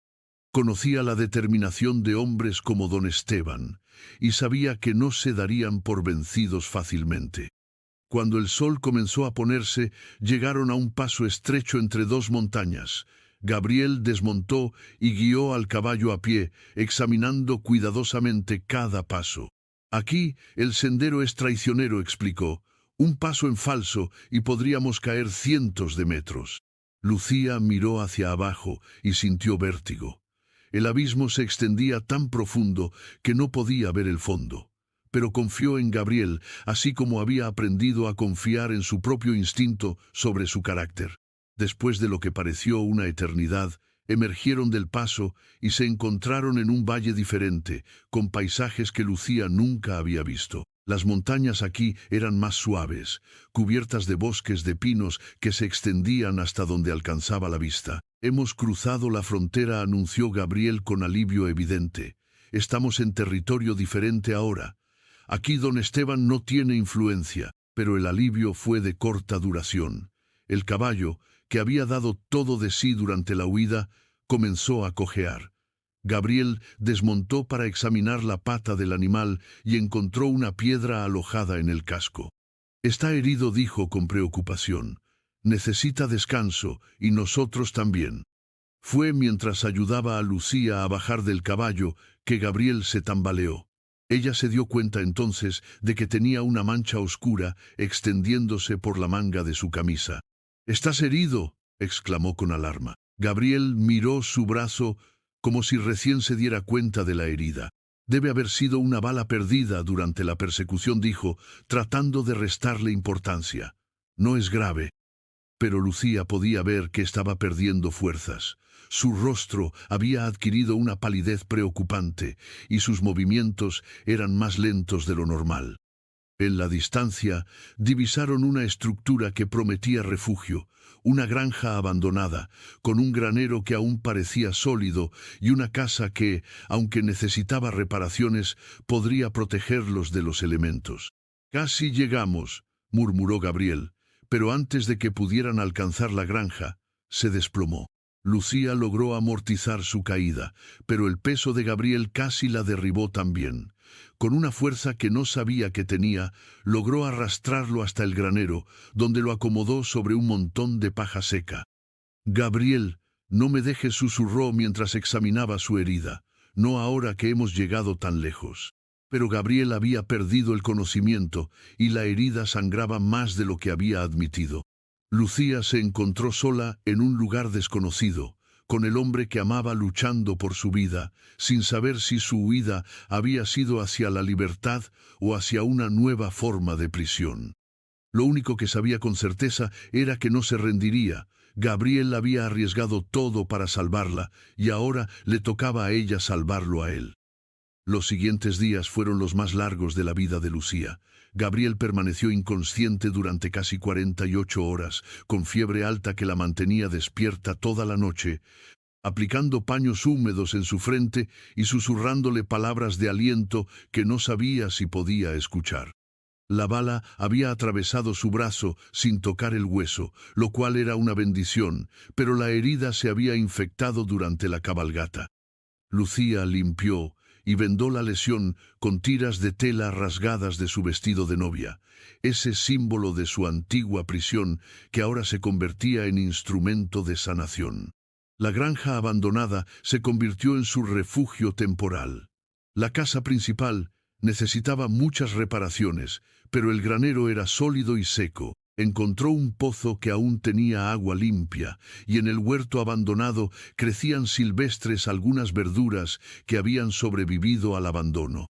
Conocía la determinación de hombres como don Esteban, y sabía que no se darían por vencidos fácilmente. Cuando el sol comenzó a ponerse, llegaron a un paso estrecho entre dos montañas. Gabriel desmontó y guió al caballo a pie, examinando cuidadosamente cada paso. «Aquí el sendero es traicionero», explicó. Un paso en falso y podríamos caer cientos de metros. Lucía miró hacia abajo y sintió vértigo. El abismo se extendía tan profundo que no podía ver el fondo. Pero confió en Gabriel, así como había aprendido a confiar en su propio instinto sobre su carácter. Después de lo que pareció una eternidad, emergieron del paso y se encontraron en un valle diferente, con paisajes que Lucía nunca había visto. Las montañas aquí eran más suaves, cubiertas de bosques de pinos que se extendían hasta donde alcanzaba la vista. «Hemos cruzado la frontera», anunció Gabriel con alivio evidente. «Estamos en territorio diferente ahora. Aquí don Esteban no tiene influencia», pero el alivio fue de corta duración. El caballo, que había dado todo de sí durante la huida, comenzó a cojear. Gabriel desmontó para examinar la pata del animal y encontró una piedra alojada en el casco. «Está herido», dijo con preocupación. «Necesita descanso, y nosotros también». Fue mientras ayudaba a Lucía a bajar del caballo que Gabriel se tambaleó. Ella se dio cuenta entonces de que tenía una mancha oscura extendiéndose por la manga de su camisa. «¿Estás herido?», exclamó con alarma. Gabriel miró su brazo como si recién se diera cuenta de la herida. «Debe haber sido una bala perdida durante la persecución», dijo, tratando de restarle importancia. «No es grave». Pero Lucía podía ver que estaba perdiendo fuerzas. Su rostro había adquirido una palidez preocupante y sus movimientos eran más lentos de lo normal. En la distancia, divisaron una estructura que prometía refugio, una granja abandonada, con un granero que aún parecía sólido y una casa que, aunque necesitaba reparaciones, podría protegerlos de los elementos. «Casi llegamos», murmuró Gabriel, pero antes de que pudieran alcanzar la granja, se desplomó. Lucía logró amortizar su caída, pero el peso de Gabriel casi la derribó también. Con una fuerza que no sabía que tenía, logró arrastrarlo hasta el granero, donde lo acomodó sobre un montón de paja seca. «Gabriel, no me dejes», susurró mientras examinaba su herida. «No ahora que hemos llegado tan lejos». Pero Gabriel había perdido el conocimiento y la herida sangraba más de lo que había admitido. Lucía se encontró sola en un lugar desconocido, con el hombre que amaba luchando por su vida, sin saber si su huida había sido hacia la libertad o hacia una nueva forma de prisión. Lo único que sabía con certeza era que no se rendiría. Gabriel había arriesgado todo para salvarla, y ahora le tocaba a ella salvarlo a él. Los siguientes días fueron los más largos de la vida de Lucía. Gabriel permaneció inconsciente durante casi 48 horas, con fiebre alta que la mantenía despierta toda la noche, aplicando paños húmedos en su frente y susurrándole palabras de aliento que no sabía si podía escuchar. La bala había atravesado su brazo sin tocar el hueso, lo cual era una bendición, pero la herida se había infectado durante la cabalgata. Lucía limpió y vendó la lesión con tiras de tela rasgadas de su vestido de novia, ese símbolo de su antigua prisión que ahora se convertía en instrumento de sanación. La granja abandonada se convirtió en su refugio temporal. La casa principal necesitaba muchas reparaciones, pero el granero era sólido y seco. Encontró un pozo que aún tenía agua limpia, y en el huerto abandonado crecían silvestres algunas verduras que habían sobrevivido al abandono.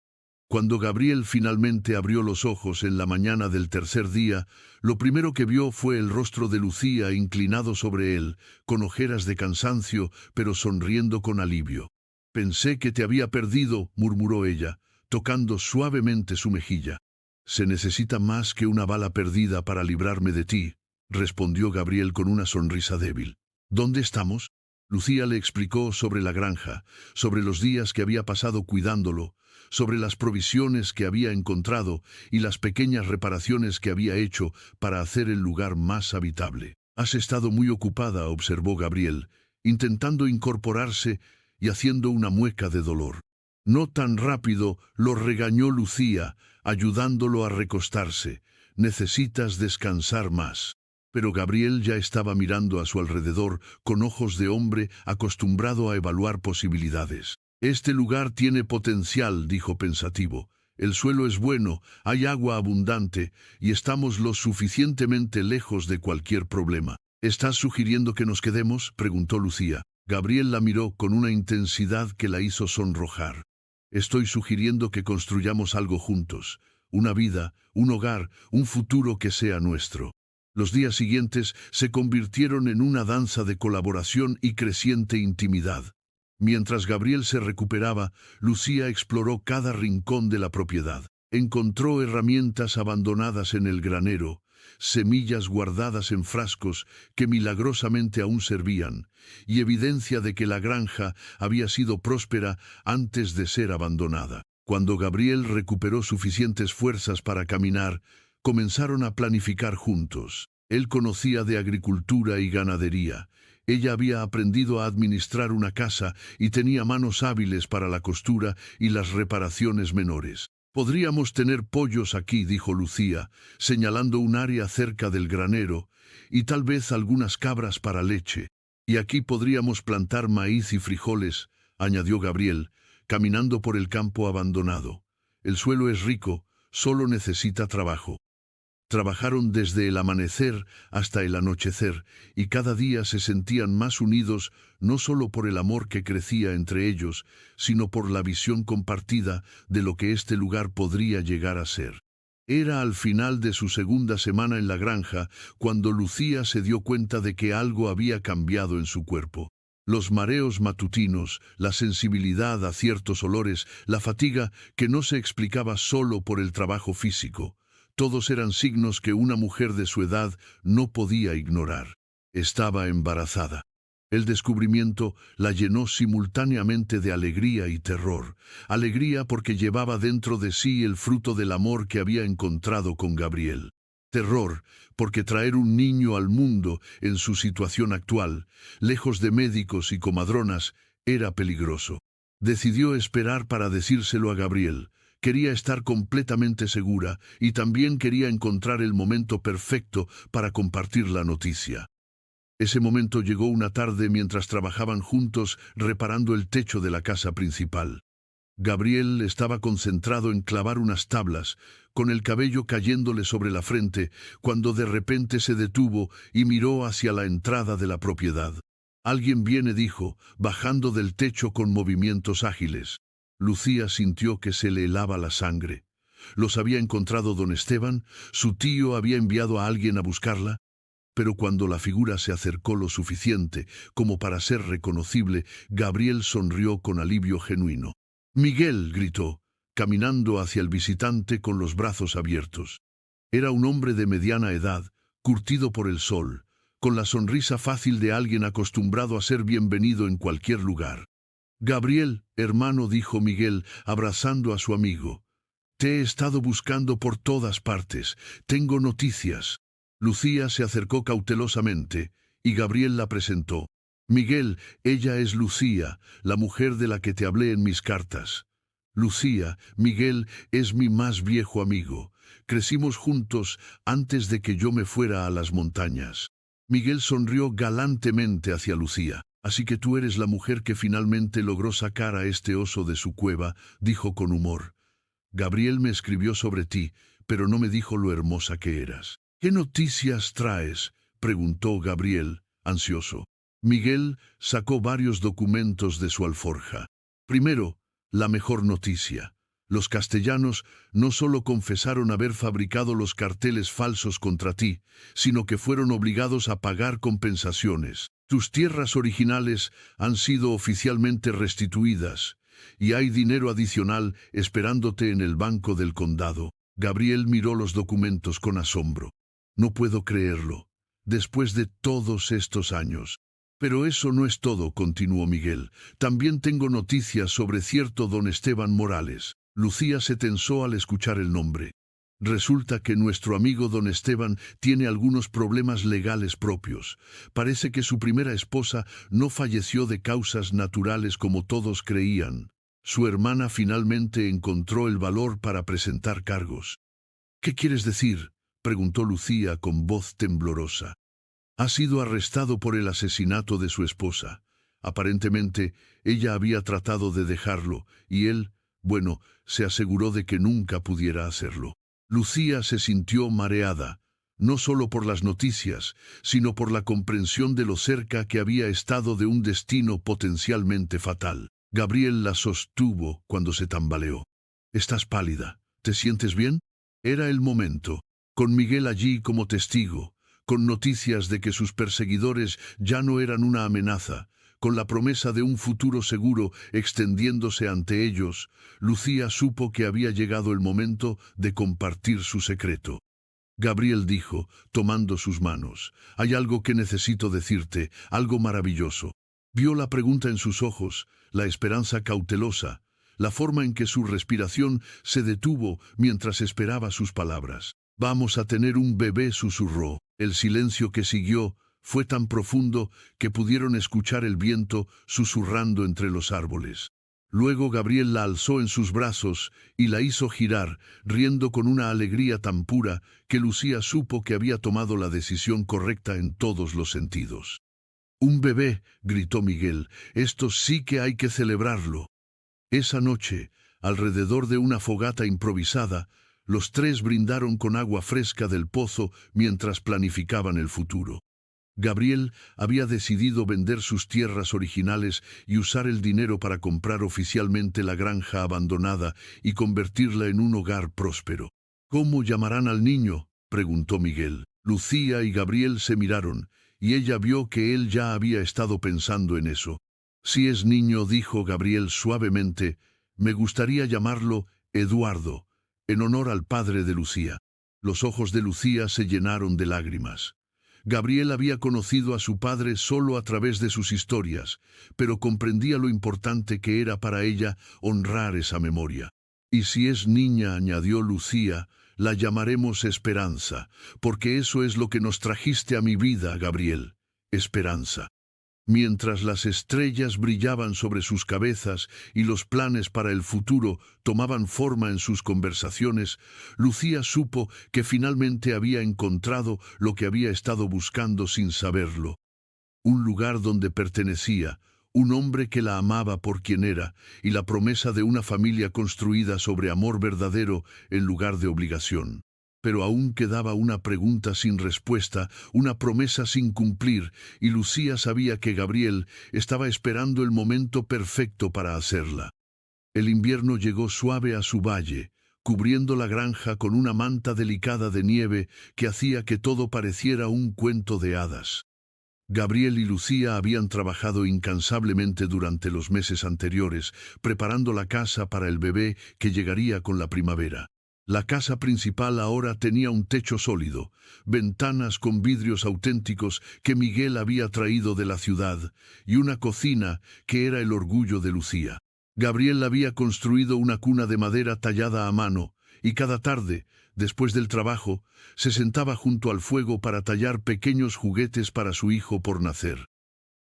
Cuando Gabriel finalmente abrió los ojos en la mañana del tercer día, lo primero que vio fue el rostro de Lucía inclinado sobre él, con ojeras de cansancio, pero sonriendo con alivio. «Pensé que te había perdido», murmuró ella, tocando suavemente su mejilla. «Se necesita más que una bala perdida para librarme de ti», respondió Gabriel con una sonrisa débil. «¿Dónde estamos?». Lucía le explicó sobre la granja, sobre los días que había pasado cuidándolo, sobre las provisiones que había encontrado y las pequeñas reparaciones que había hecho para hacer el lugar más habitable. «Has estado muy ocupada», observó Gabriel, intentando incorporarse y haciendo una mueca de dolor. «No tan rápido», lo regañó Lucía, ayudándolo a recostarse. «Necesitas descansar más». Pero Gabriel ya estaba mirando a su alrededor con ojos de hombre acostumbrado a evaluar posibilidades. «Este lugar tiene potencial», dijo pensativo. El suelo es bueno, hay agua abundante y estamos lo suficientemente lejos de cualquier problema. ¿Estás sugiriendo que nos quedemos?, preguntó Lucía. Gabriel la miró con una intensidad que la hizo sonrojar. Estoy sugiriendo que construyamos algo juntos. Una vida, un hogar, un futuro que sea nuestro. Los días siguientes se convirtieron en una danza de colaboración y creciente intimidad. Mientras Gabriel se recuperaba, Lucía exploró cada rincón de la propiedad. Encontró herramientas abandonadas en el granero, semillas guardadas en frascos que milagrosamente aún servían, y evidencia de que la granja había sido próspera antes de ser abandonada. Cuando Gabriel recuperó suficientes fuerzas para caminar, comenzaron a planificar juntos. Él conocía de agricultura y ganadería. Ella había aprendido a administrar una casa y tenía manos hábiles para la costura y las reparaciones menores. «Podríamos tener pollos aquí», dijo Lucía, señalando un área cerca del granero, «y tal vez algunas cabras para leche. Y aquí podríamos plantar maíz y frijoles», añadió Gabriel, caminando por el campo abandonado. «El suelo es rico, solo necesita trabajo». Trabajaron desde el amanecer hasta el anochecer, y cada día se sentían más unidos, no solo por el amor que crecía entre ellos, sino por la visión compartida de lo que este lugar podría llegar a ser. Era al final de su segunda semana en la granja, cuando Lucía se dio cuenta de que algo había cambiado en su cuerpo. Los mareos matutinos, la sensibilidad a ciertos olores, la fatiga que no se explicaba solo por el trabajo físico. Todos eran signos que una mujer de su edad no podía ignorar. Estaba embarazada. El descubrimiento la llenó simultáneamente de alegría y terror. Alegría porque llevaba dentro de sí el fruto del amor que había encontrado con Gabriel. Terror porque traer un niño al mundo en su situación actual, lejos de médicos y comadronas, era peligroso. Decidió esperar para decírselo a Gabriel. Quería estar completamente segura y también quería encontrar el momento perfecto para compartir la noticia. Ese momento llegó una tarde mientras trabajaban juntos reparando el techo de la casa principal. Gabriel estaba concentrado en clavar unas tablas, con el cabello cayéndole sobre la frente, cuando de repente se detuvo y miró hacia la entrada de la propiedad. «Alguien viene», dijo, bajando del techo con movimientos ágiles. Lucía sintió que se le helaba la sangre. ¿Los había encontrado don Esteban? ¿Su tío había enviado a alguien a buscarla? Pero cuando la figura se acercó lo suficiente como para ser reconocible, Gabriel sonrió con alivio genuino. «Miguel», gritó, caminando hacia el visitante con los brazos abiertos. Era un hombre de mediana edad, curtido por el sol, con la sonrisa fácil de alguien acostumbrado a ser bienvenido en cualquier lugar. «Gabriel, hermano», dijo Miguel, abrazando a su amigo. «Te he estado buscando por todas partes. Tengo noticias». Lucía se acercó cautelosamente, y Gabriel la presentó. «Miguel, ella es Lucía, la mujer de la que te hablé en mis cartas». «Lucía, Miguel es mi más viejo amigo. Crecimos juntos antes de que yo me fuera a las montañas». Miguel sonrió galantemente hacia Lucía. «Así que tú eres la mujer que finalmente logró sacar a este oso de su cueva», dijo con humor. «Gabriel me escribió sobre ti, pero no me dijo lo hermosa que eras». «¿Qué noticias traes?», preguntó Gabriel, ansioso. Miguel sacó varios documentos de su alforja. Primero, la mejor noticia. Los castellanos no solo confesaron haber fabricado los carteles falsos contra ti, sino que fueron obligados a pagar compensaciones. Tus tierras originales han sido oficialmente restituidas, y hay dinero adicional esperándote en el banco del condado. Gabriel miró los documentos con asombro. «No puedo creerlo, después de todos estos años». «Pero eso no es todo», continuó Miguel. «También tengo noticias sobre cierto don Esteban Morales». Lucía se tensó al escuchar el nombre. «Resulta que nuestro amigo don Esteban tiene algunos problemas legales propios. Parece que su primera esposa no falleció de causas naturales como todos creían. Su hermana finalmente encontró el valor para presentar cargos». «¿Qué quieres decir?», preguntó Lucía con voz temblorosa. «Ha sido arrestado por el asesinato de su esposa. Aparentemente, ella había tratado de dejarlo, y él Bueno, se aseguró de que nunca pudiera hacerlo. Lucía se sintió mareada, no solo por las noticias, sino por la comprensión de lo cerca que había estado de un destino potencialmente fatal. Gabriel la sostuvo cuando se tambaleó. «Estás pálida. ¿Te sientes bien?» Era el momento, con Miguel allí como testigo, con noticias de que sus perseguidores ya no eran una amenaza, con la promesa de un futuro seguro extendiéndose ante ellos. Lucía supo que había llegado el momento de compartir su secreto. Gabriel dijo, tomando sus manos, «Hay algo que necesito decirte, algo maravilloso». Vio la pregunta en sus ojos, la esperanza cautelosa, la forma en que su respiración se detuvo mientras esperaba sus palabras. «Vamos a tener un bebé», susurró. El silencio que siguió fue tan profundo que pudieron escuchar el viento susurrando entre los árboles. Luego Gabriel la alzó en sus brazos y la hizo girar, riendo con una alegría tan pura que Lucía supo que había tomado la decisión correcta en todos los sentidos. «Un bebé», gritó Miguel, «esto sí que hay que celebrarlo». Esa noche, alrededor de una fogata improvisada, los tres brindaron con agua fresca del pozo mientras planificaban el futuro. Gabriel había decidido vender sus tierras originales y usar el dinero para comprar oficialmente la granja abandonada y convertirla en un hogar próspero. «¿Cómo llamarán al niño?», preguntó Miguel. Lucía y Gabriel se miraron, y ella vio que él ya había estado pensando en eso. «Si es niño», dijo Gabriel suavemente, «me gustaría llamarlo Eduardo, en honor al padre de Lucía». Los ojos de Lucía se llenaron de lágrimas. Gabriel había conocido a su padre solo a través de sus historias, pero comprendía lo importante que era para ella honrar esa memoria. «Y si es niña», añadió Lucía, «la llamaremos Esperanza, porque eso es lo que nos trajiste a mi vida, Gabriel, esperanza». Mientras las estrellas brillaban sobre sus cabezas y los planes para el futuro tomaban forma en sus conversaciones, Lucía supo que finalmente había encontrado lo que había estado buscando sin saberlo. Un lugar donde pertenecía, un hombre que la amaba por quien era, y la promesa de una familia construida sobre amor verdadero en lugar de obligación. Pero aún quedaba una pregunta sin respuesta, una promesa sin cumplir, y Lucía sabía que Gabriel estaba esperando el momento perfecto para hacerla. El invierno llegó suave a su valle, cubriendo la granja con una manta delicada de nieve que hacía que todo pareciera un cuento de hadas. Gabriel y Lucía habían trabajado incansablemente durante los meses anteriores, preparando la casa para el bebé que llegaría con la primavera. La casa principal ahora tenía un techo sólido, ventanas con vidrios auténticos que Miguel había traído de la ciudad, y una cocina que era el orgullo de Lucía. Gabriel había construido una cuna de madera tallada a mano, y cada tarde, después del trabajo, se sentaba junto al fuego para tallar pequeños juguetes para su hijo por nacer.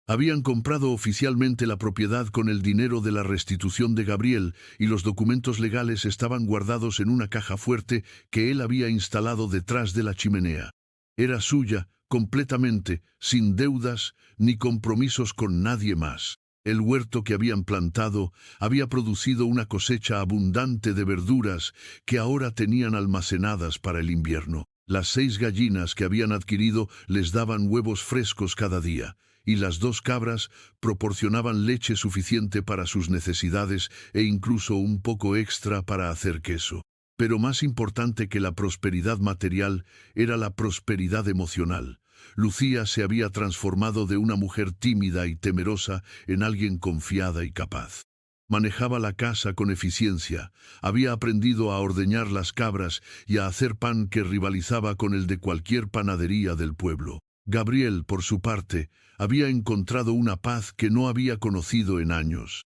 Habían comprado oficialmente la propiedad con el dinero de la restitución de Gabriel y los documentos legales estaban guardados en una caja fuerte que él había instalado detrás de la chimenea. Era suya, completamente, sin deudas ni compromisos con nadie más. El huerto que habían plantado había producido una cosecha abundante de verduras que ahora tenían almacenadas para el invierno. Las 6 gallinas que habían adquirido les daban huevos frescos cada día, y las 2 cabras proporcionaban leche suficiente para sus necesidades e incluso un poco extra para hacer queso. Pero más importante que la prosperidad material era la prosperidad emocional. Lucía se había transformado de una mujer tímida y temerosa en alguien confiada y capaz. Manejaba la casa con eficiencia, había aprendido a ordeñar las cabras y a hacer pan que rivalizaba con el de cualquier panadería del pueblo. Gabriel, por su parte, había encontrado una paz que no había conocido en años.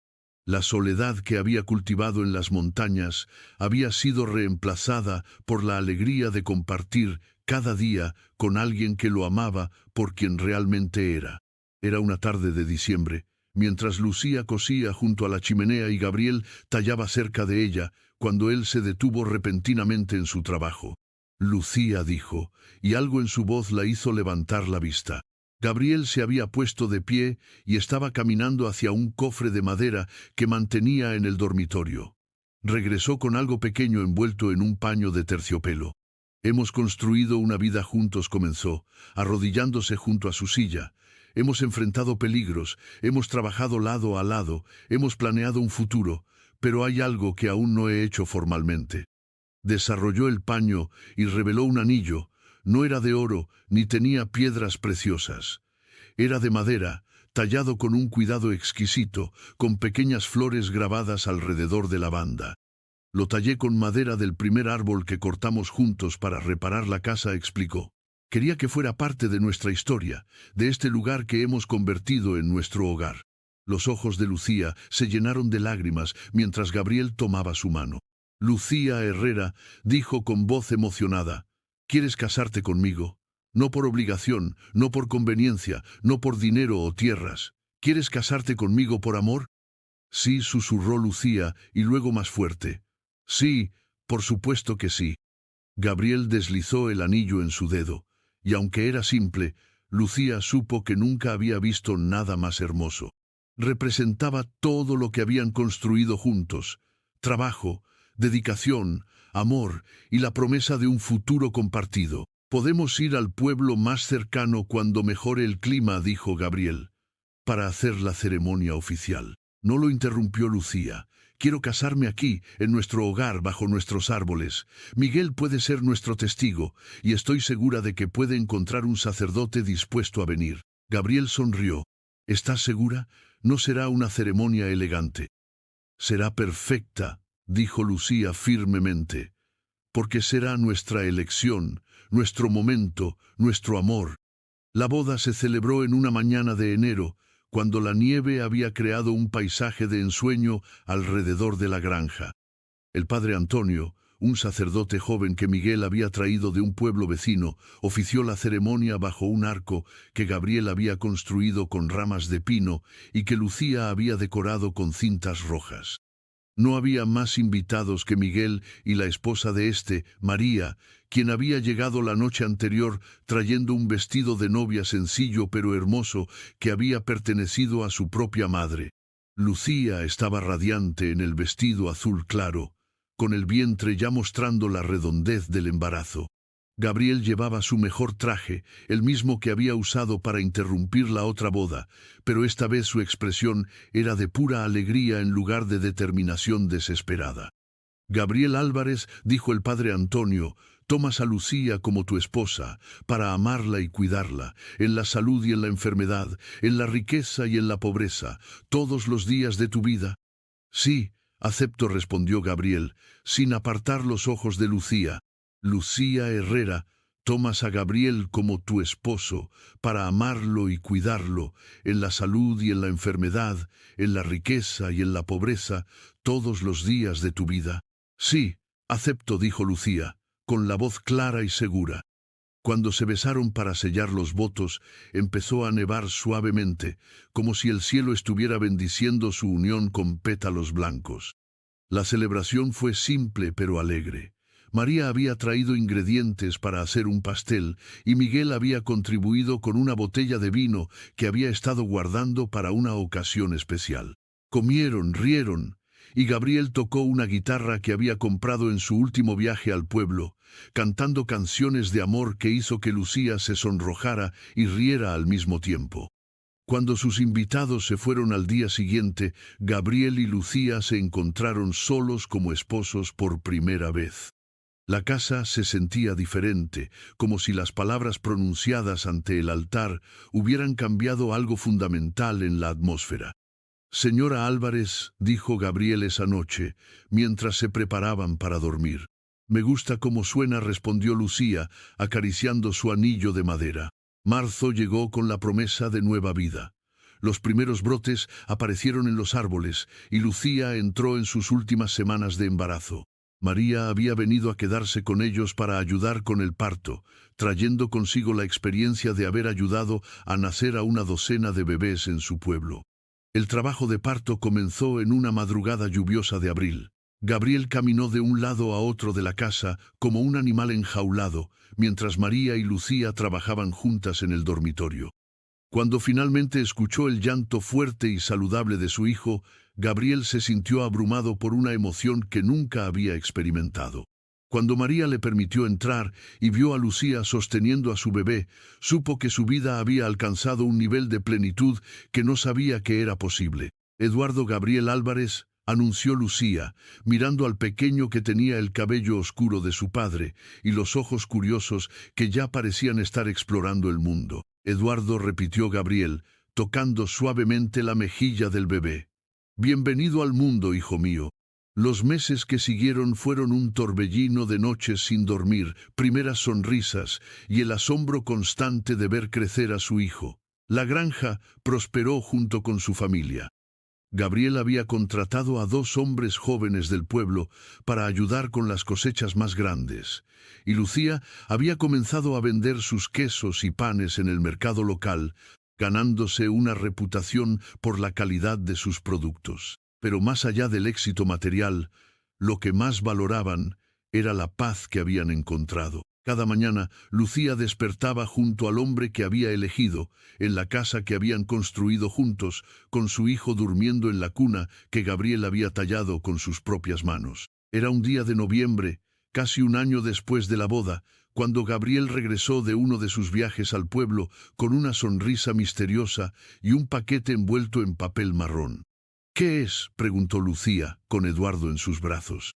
La soledad que había cultivado en las montañas había sido reemplazada por la alegría de compartir cada día con alguien que lo amaba por quien realmente era. Era una tarde de diciembre, mientras Lucía cosía junto a la chimenea y Gabriel tallaba cerca de ella, cuando él se detuvo repentinamente en su trabajo. «Lucía», dijo, y algo en su voz la hizo levantar la vista. Gabriel se había puesto de pie y estaba caminando hacia un cofre de madera que mantenía en el dormitorio. Regresó con algo pequeño envuelto en un paño de terciopelo. Hemos construido una vida juntos, comenzó, arrodillándose junto a su silla. Hemos enfrentado peligros, hemos trabajado lado a lado, hemos planeado un futuro, pero hay algo que aún no he hecho formalmente. Desarrolló el paño y reveló un anillo. No era de oro, ni tenía piedras preciosas. Era de madera, tallado con un cuidado exquisito, con pequeñas flores grabadas alrededor de la banda. Lo tallé con madera del primer árbol que cortamos juntos para reparar la casa, explicó. Quería que fuera parte de nuestra historia, de este lugar que hemos convertido en nuestro hogar. Los ojos de Lucía se llenaron de lágrimas mientras Gabriel tomaba su mano. Lucía Herrera dijo con voz emocionada, ¿quieres casarte conmigo? No por obligación, no por conveniencia, no por dinero o tierras. ¿Quieres casarte conmigo por amor? Sí, susurró Lucía, y luego más fuerte. Sí, por supuesto que sí. Gabriel deslizó el anillo en su dedo, y aunque era simple, Lucía supo que nunca había visto nada más hermoso. Representaba todo lo que habían construido juntos: trabajo, dedicación, amor y la promesa de un futuro compartido. Podemos ir al pueblo más cercano cuando mejore el clima, dijo Gabriel, para hacer la ceremonia oficial. No lo interrumpió Lucía. Quiero casarme aquí, en nuestro hogar, bajo nuestros árboles. Miguel puede ser nuestro testigo, y estoy segura de que puede encontrar un sacerdote dispuesto a venir. Gabriel sonrió. ¿Estás segura? No será una ceremonia elegante. Será perfecta, dijo Lucía firmemente, porque será nuestra elección, nuestro momento, nuestro amor. La boda se celebró en una mañana de enero, cuando la nieve había creado un paisaje de ensueño alrededor de la granja. El padre Antonio, un sacerdote joven que Miguel había traído de un pueblo vecino, ofició la ceremonia bajo un arco que Gabriel había construido con ramas de pino y que Lucía había decorado con cintas rojas. No había más invitados que Miguel y la esposa de éste, María, quien había llegado la noche anterior trayendo un vestido de novia sencillo pero hermoso que había pertenecido a su propia madre. Lucía estaba radiante en el vestido azul claro, con el vientre ya mostrando la redondez del embarazo. Gabriel llevaba su mejor traje, el mismo que había usado para interrumpir la otra boda, pero esta vez su expresión era de pura alegría en lugar de determinación desesperada. Gabriel Álvarez, dijo el padre Antonio, tomas a Lucía como tu esposa, para amarla y cuidarla, en la salud y en la enfermedad, en la riqueza y en la pobreza, todos los días de tu vida. Sí, acepto, respondió Gabriel, sin apartar los ojos de Lucía. Lucía Herrera, tomas a Gabriel como tu esposo, para amarlo y cuidarlo, en la salud y en la enfermedad, en la riqueza y en la pobreza, todos los días de tu vida. Sí, acepto, dijo Lucía, con la voz clara y segura. Cuando se besaron para sellar los votos, empezó a nevar suavemente, como si el cielo estuviera bendiciendo su unión con pétalos blancos. La celebración fue simple pero alegre. María había traído ingredientes para hacer un pastel y Miguel había contribuido con una botella de vino que había estado guardando para una ocasión especial. Comieron, rieron, y Gabriel tocó una guitarra que había comprado en su último viaje al pueblo, cantando canciones de amor que hizo que Lucía se sonrojara y riera al mismo tiempo. Cuando sus invitados se fueron al día siguiente, Gabriel y Lucía se encontraron solos como esposos por primera vez. La casa se sentía diferente, como si las palabras pronunciadas ante el altar hubieran cambiado algo fundamental en la atmósfera. Señora Álvarez, dijo Gabriel esa noche, mientras se preparaban para dormir. Me gusta cómo suena, respondió Lucía, acariciando su anillo de madera. Marzo llegó con la promesa de nueva vida. Los primeros brotes aparecieron en los árboles y Lucía entró en sus últimas semanas de embarazo. María había venido a quedarse con ellos para ayudar con el parto, trayendo consigo la experiencia de haber ayudado a nacer a una docena de bebés en su pueblo. El trabajo de parto comenzó en una madrugada lluviosa de abril. Gabriel caminó de un lado a otro de la casa como un animal enjaulado, mientras María y Lucía trabajaban juntas en el dormitorio. Cuando finalmente escuchó el llanto fuerte y saludable de su hijo, Gabriel se sintió abrumado por una emoción que nunca había experimentado. Cuando María le permitió entrar y vio a Lucía sosteniendo a su bebé, supo que su vida había alcanzado un nivel de plenitud que no sabía que era posible. Eduardo Gabriel Álvarez, anunció Lucía, mirando al pequeño que tenía el cabello oscuro de su padre y los ojos curiosos que ya parecían estar explorando el mundo. Eduardo, repitió Gabriel, tocando suavemente la mejilla del bebé. Bienvenido al mundo, hijo mío. Los meses que siguieron fueron un torbellino de noches sin dormir, primeras sonrisas y el asombro constante de ver crecer a su hijo. La granja prosperó junto con su familia. Gabriel había contratado a 2 hombres jóvenes del pueblo para ayudar con las cosechas más grandes, y Lucía había comenzado a vender sus quesos y panes en el mercado local, ganándose una reputación por la calidad de sus productos. Pero más allá del éxito material, lo que más valoraban era la paz que habían encontrado. Cada mañana, Lucía despertaba junto al hombre que había elegido, en la casa que habían construido juntos, con su hijo durmiendo en la cuna que Gabriel había tallado con sus propias manos. Era un día de noviembre, casi un año después de la boda, cuando Gabriel regresó de uno de sus viajes al pueblo con una sonrisa misteriosa y un paquete envuelto en papel marrón. ¿Qué es?, preguntó Lucía, con Eduardo en sus brazos.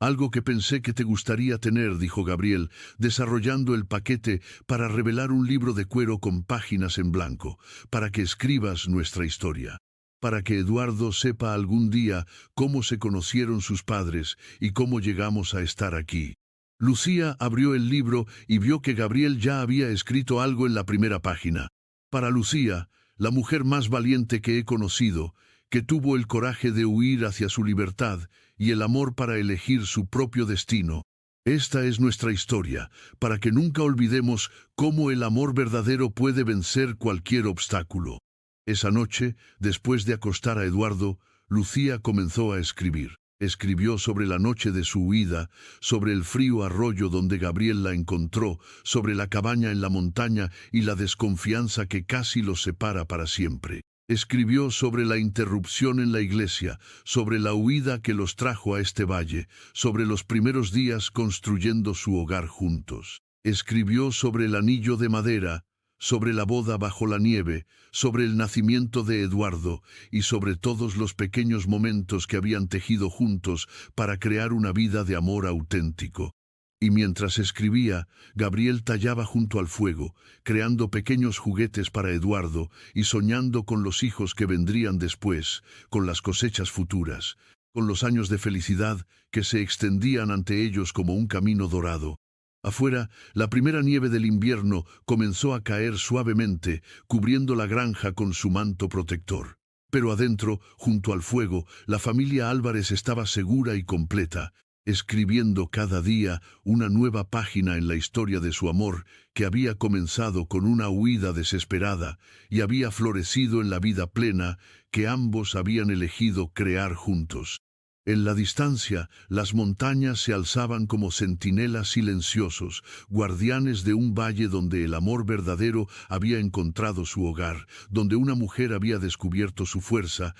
Algo que pensé que te gustaría tener, dijo Gabriel, desarrollando el paquete para revelar un libro de cuero con páginas en blanco, para que escribas nuestra historia, para que Eduardo sepa algún día cómo se conocieron sus padres y cómo llegamos a estar aquí. Lucía abrió el libro y vio que Gabriel ya había escrito algo en la primera página. Para Lucía, la mujer más valiente que he conocido, que tuvo el coraje de huir hacia su libertad y el amor para elegir su propio destino. Esta es nuestra historia, para que nunca olvidemos cómo el amor verdadero puede vencer cualquier obstáculo. Esa noche, después de acostar a Eduardo, Lucía comenzó a escribir. Escribió sobre la noche de su huida, sobre el frío arroyo donde Gabriel la encontró, sobre la cabaña en la montaña y la desconfianza que casi los separa para siempre. Escribió sobre la interrupción en la iglesia, sobre la huida que los trajo a este valle, sobre los primeros días construyendo su hogar juntos. Escribió sobre el anillo de madera, sobre la boda bajo la nieve, sobre el nacimiento de Eduardo y sobre todos los pequeños momentos que habían tejido juntos para crear una vida de amor auténtico. Y mientras escribía, Gabriel tallaba junto al fuego, creando pequeños juguetes para Eduardo y soñando con los hijos que vendrían después, con las cosechas futuras, con los años de felicidad que se extendían ante ellos como un camino dorado. Afuera, la primera nieve del invierno comenzó a caer suavemente, cubriendo la granja con su manto protector. Pero adentro, junto al fuego, la familia Álvarez estaba segura y completa, escribiendo cada día una nueva página en la historia de su amor, que había comenzado con una huida desesperada y había florecido en la vida plena que ambos habían elegido crear juntos. En la distancia, las montañas se alzaban como centinelas silenciosos, guardianes de un valle donde el amor verdadero había encontrado su hogar, donde una mujer había descubierto su fuerza,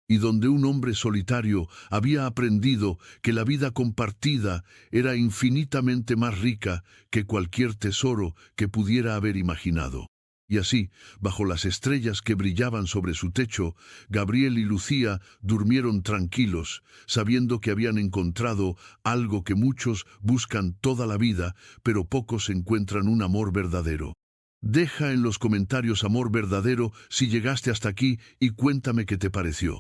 y donde un hombre solitario había aprendido que la vida compartida era infinitamente más rica que cualquier tesoro que pudiera haber imaginado. Y así, bajo las estrellas que brillaban sobre su techo, Gabriel y Lucía durmieron tranquilos, sabiendo que habían encontrado algo que muchos buscan toda la vida, pero pocos encuentran: un amor verdadero. Deja en los comentarios amor verdadero si llegaste hasta aquí y cuéntame qué te pareció.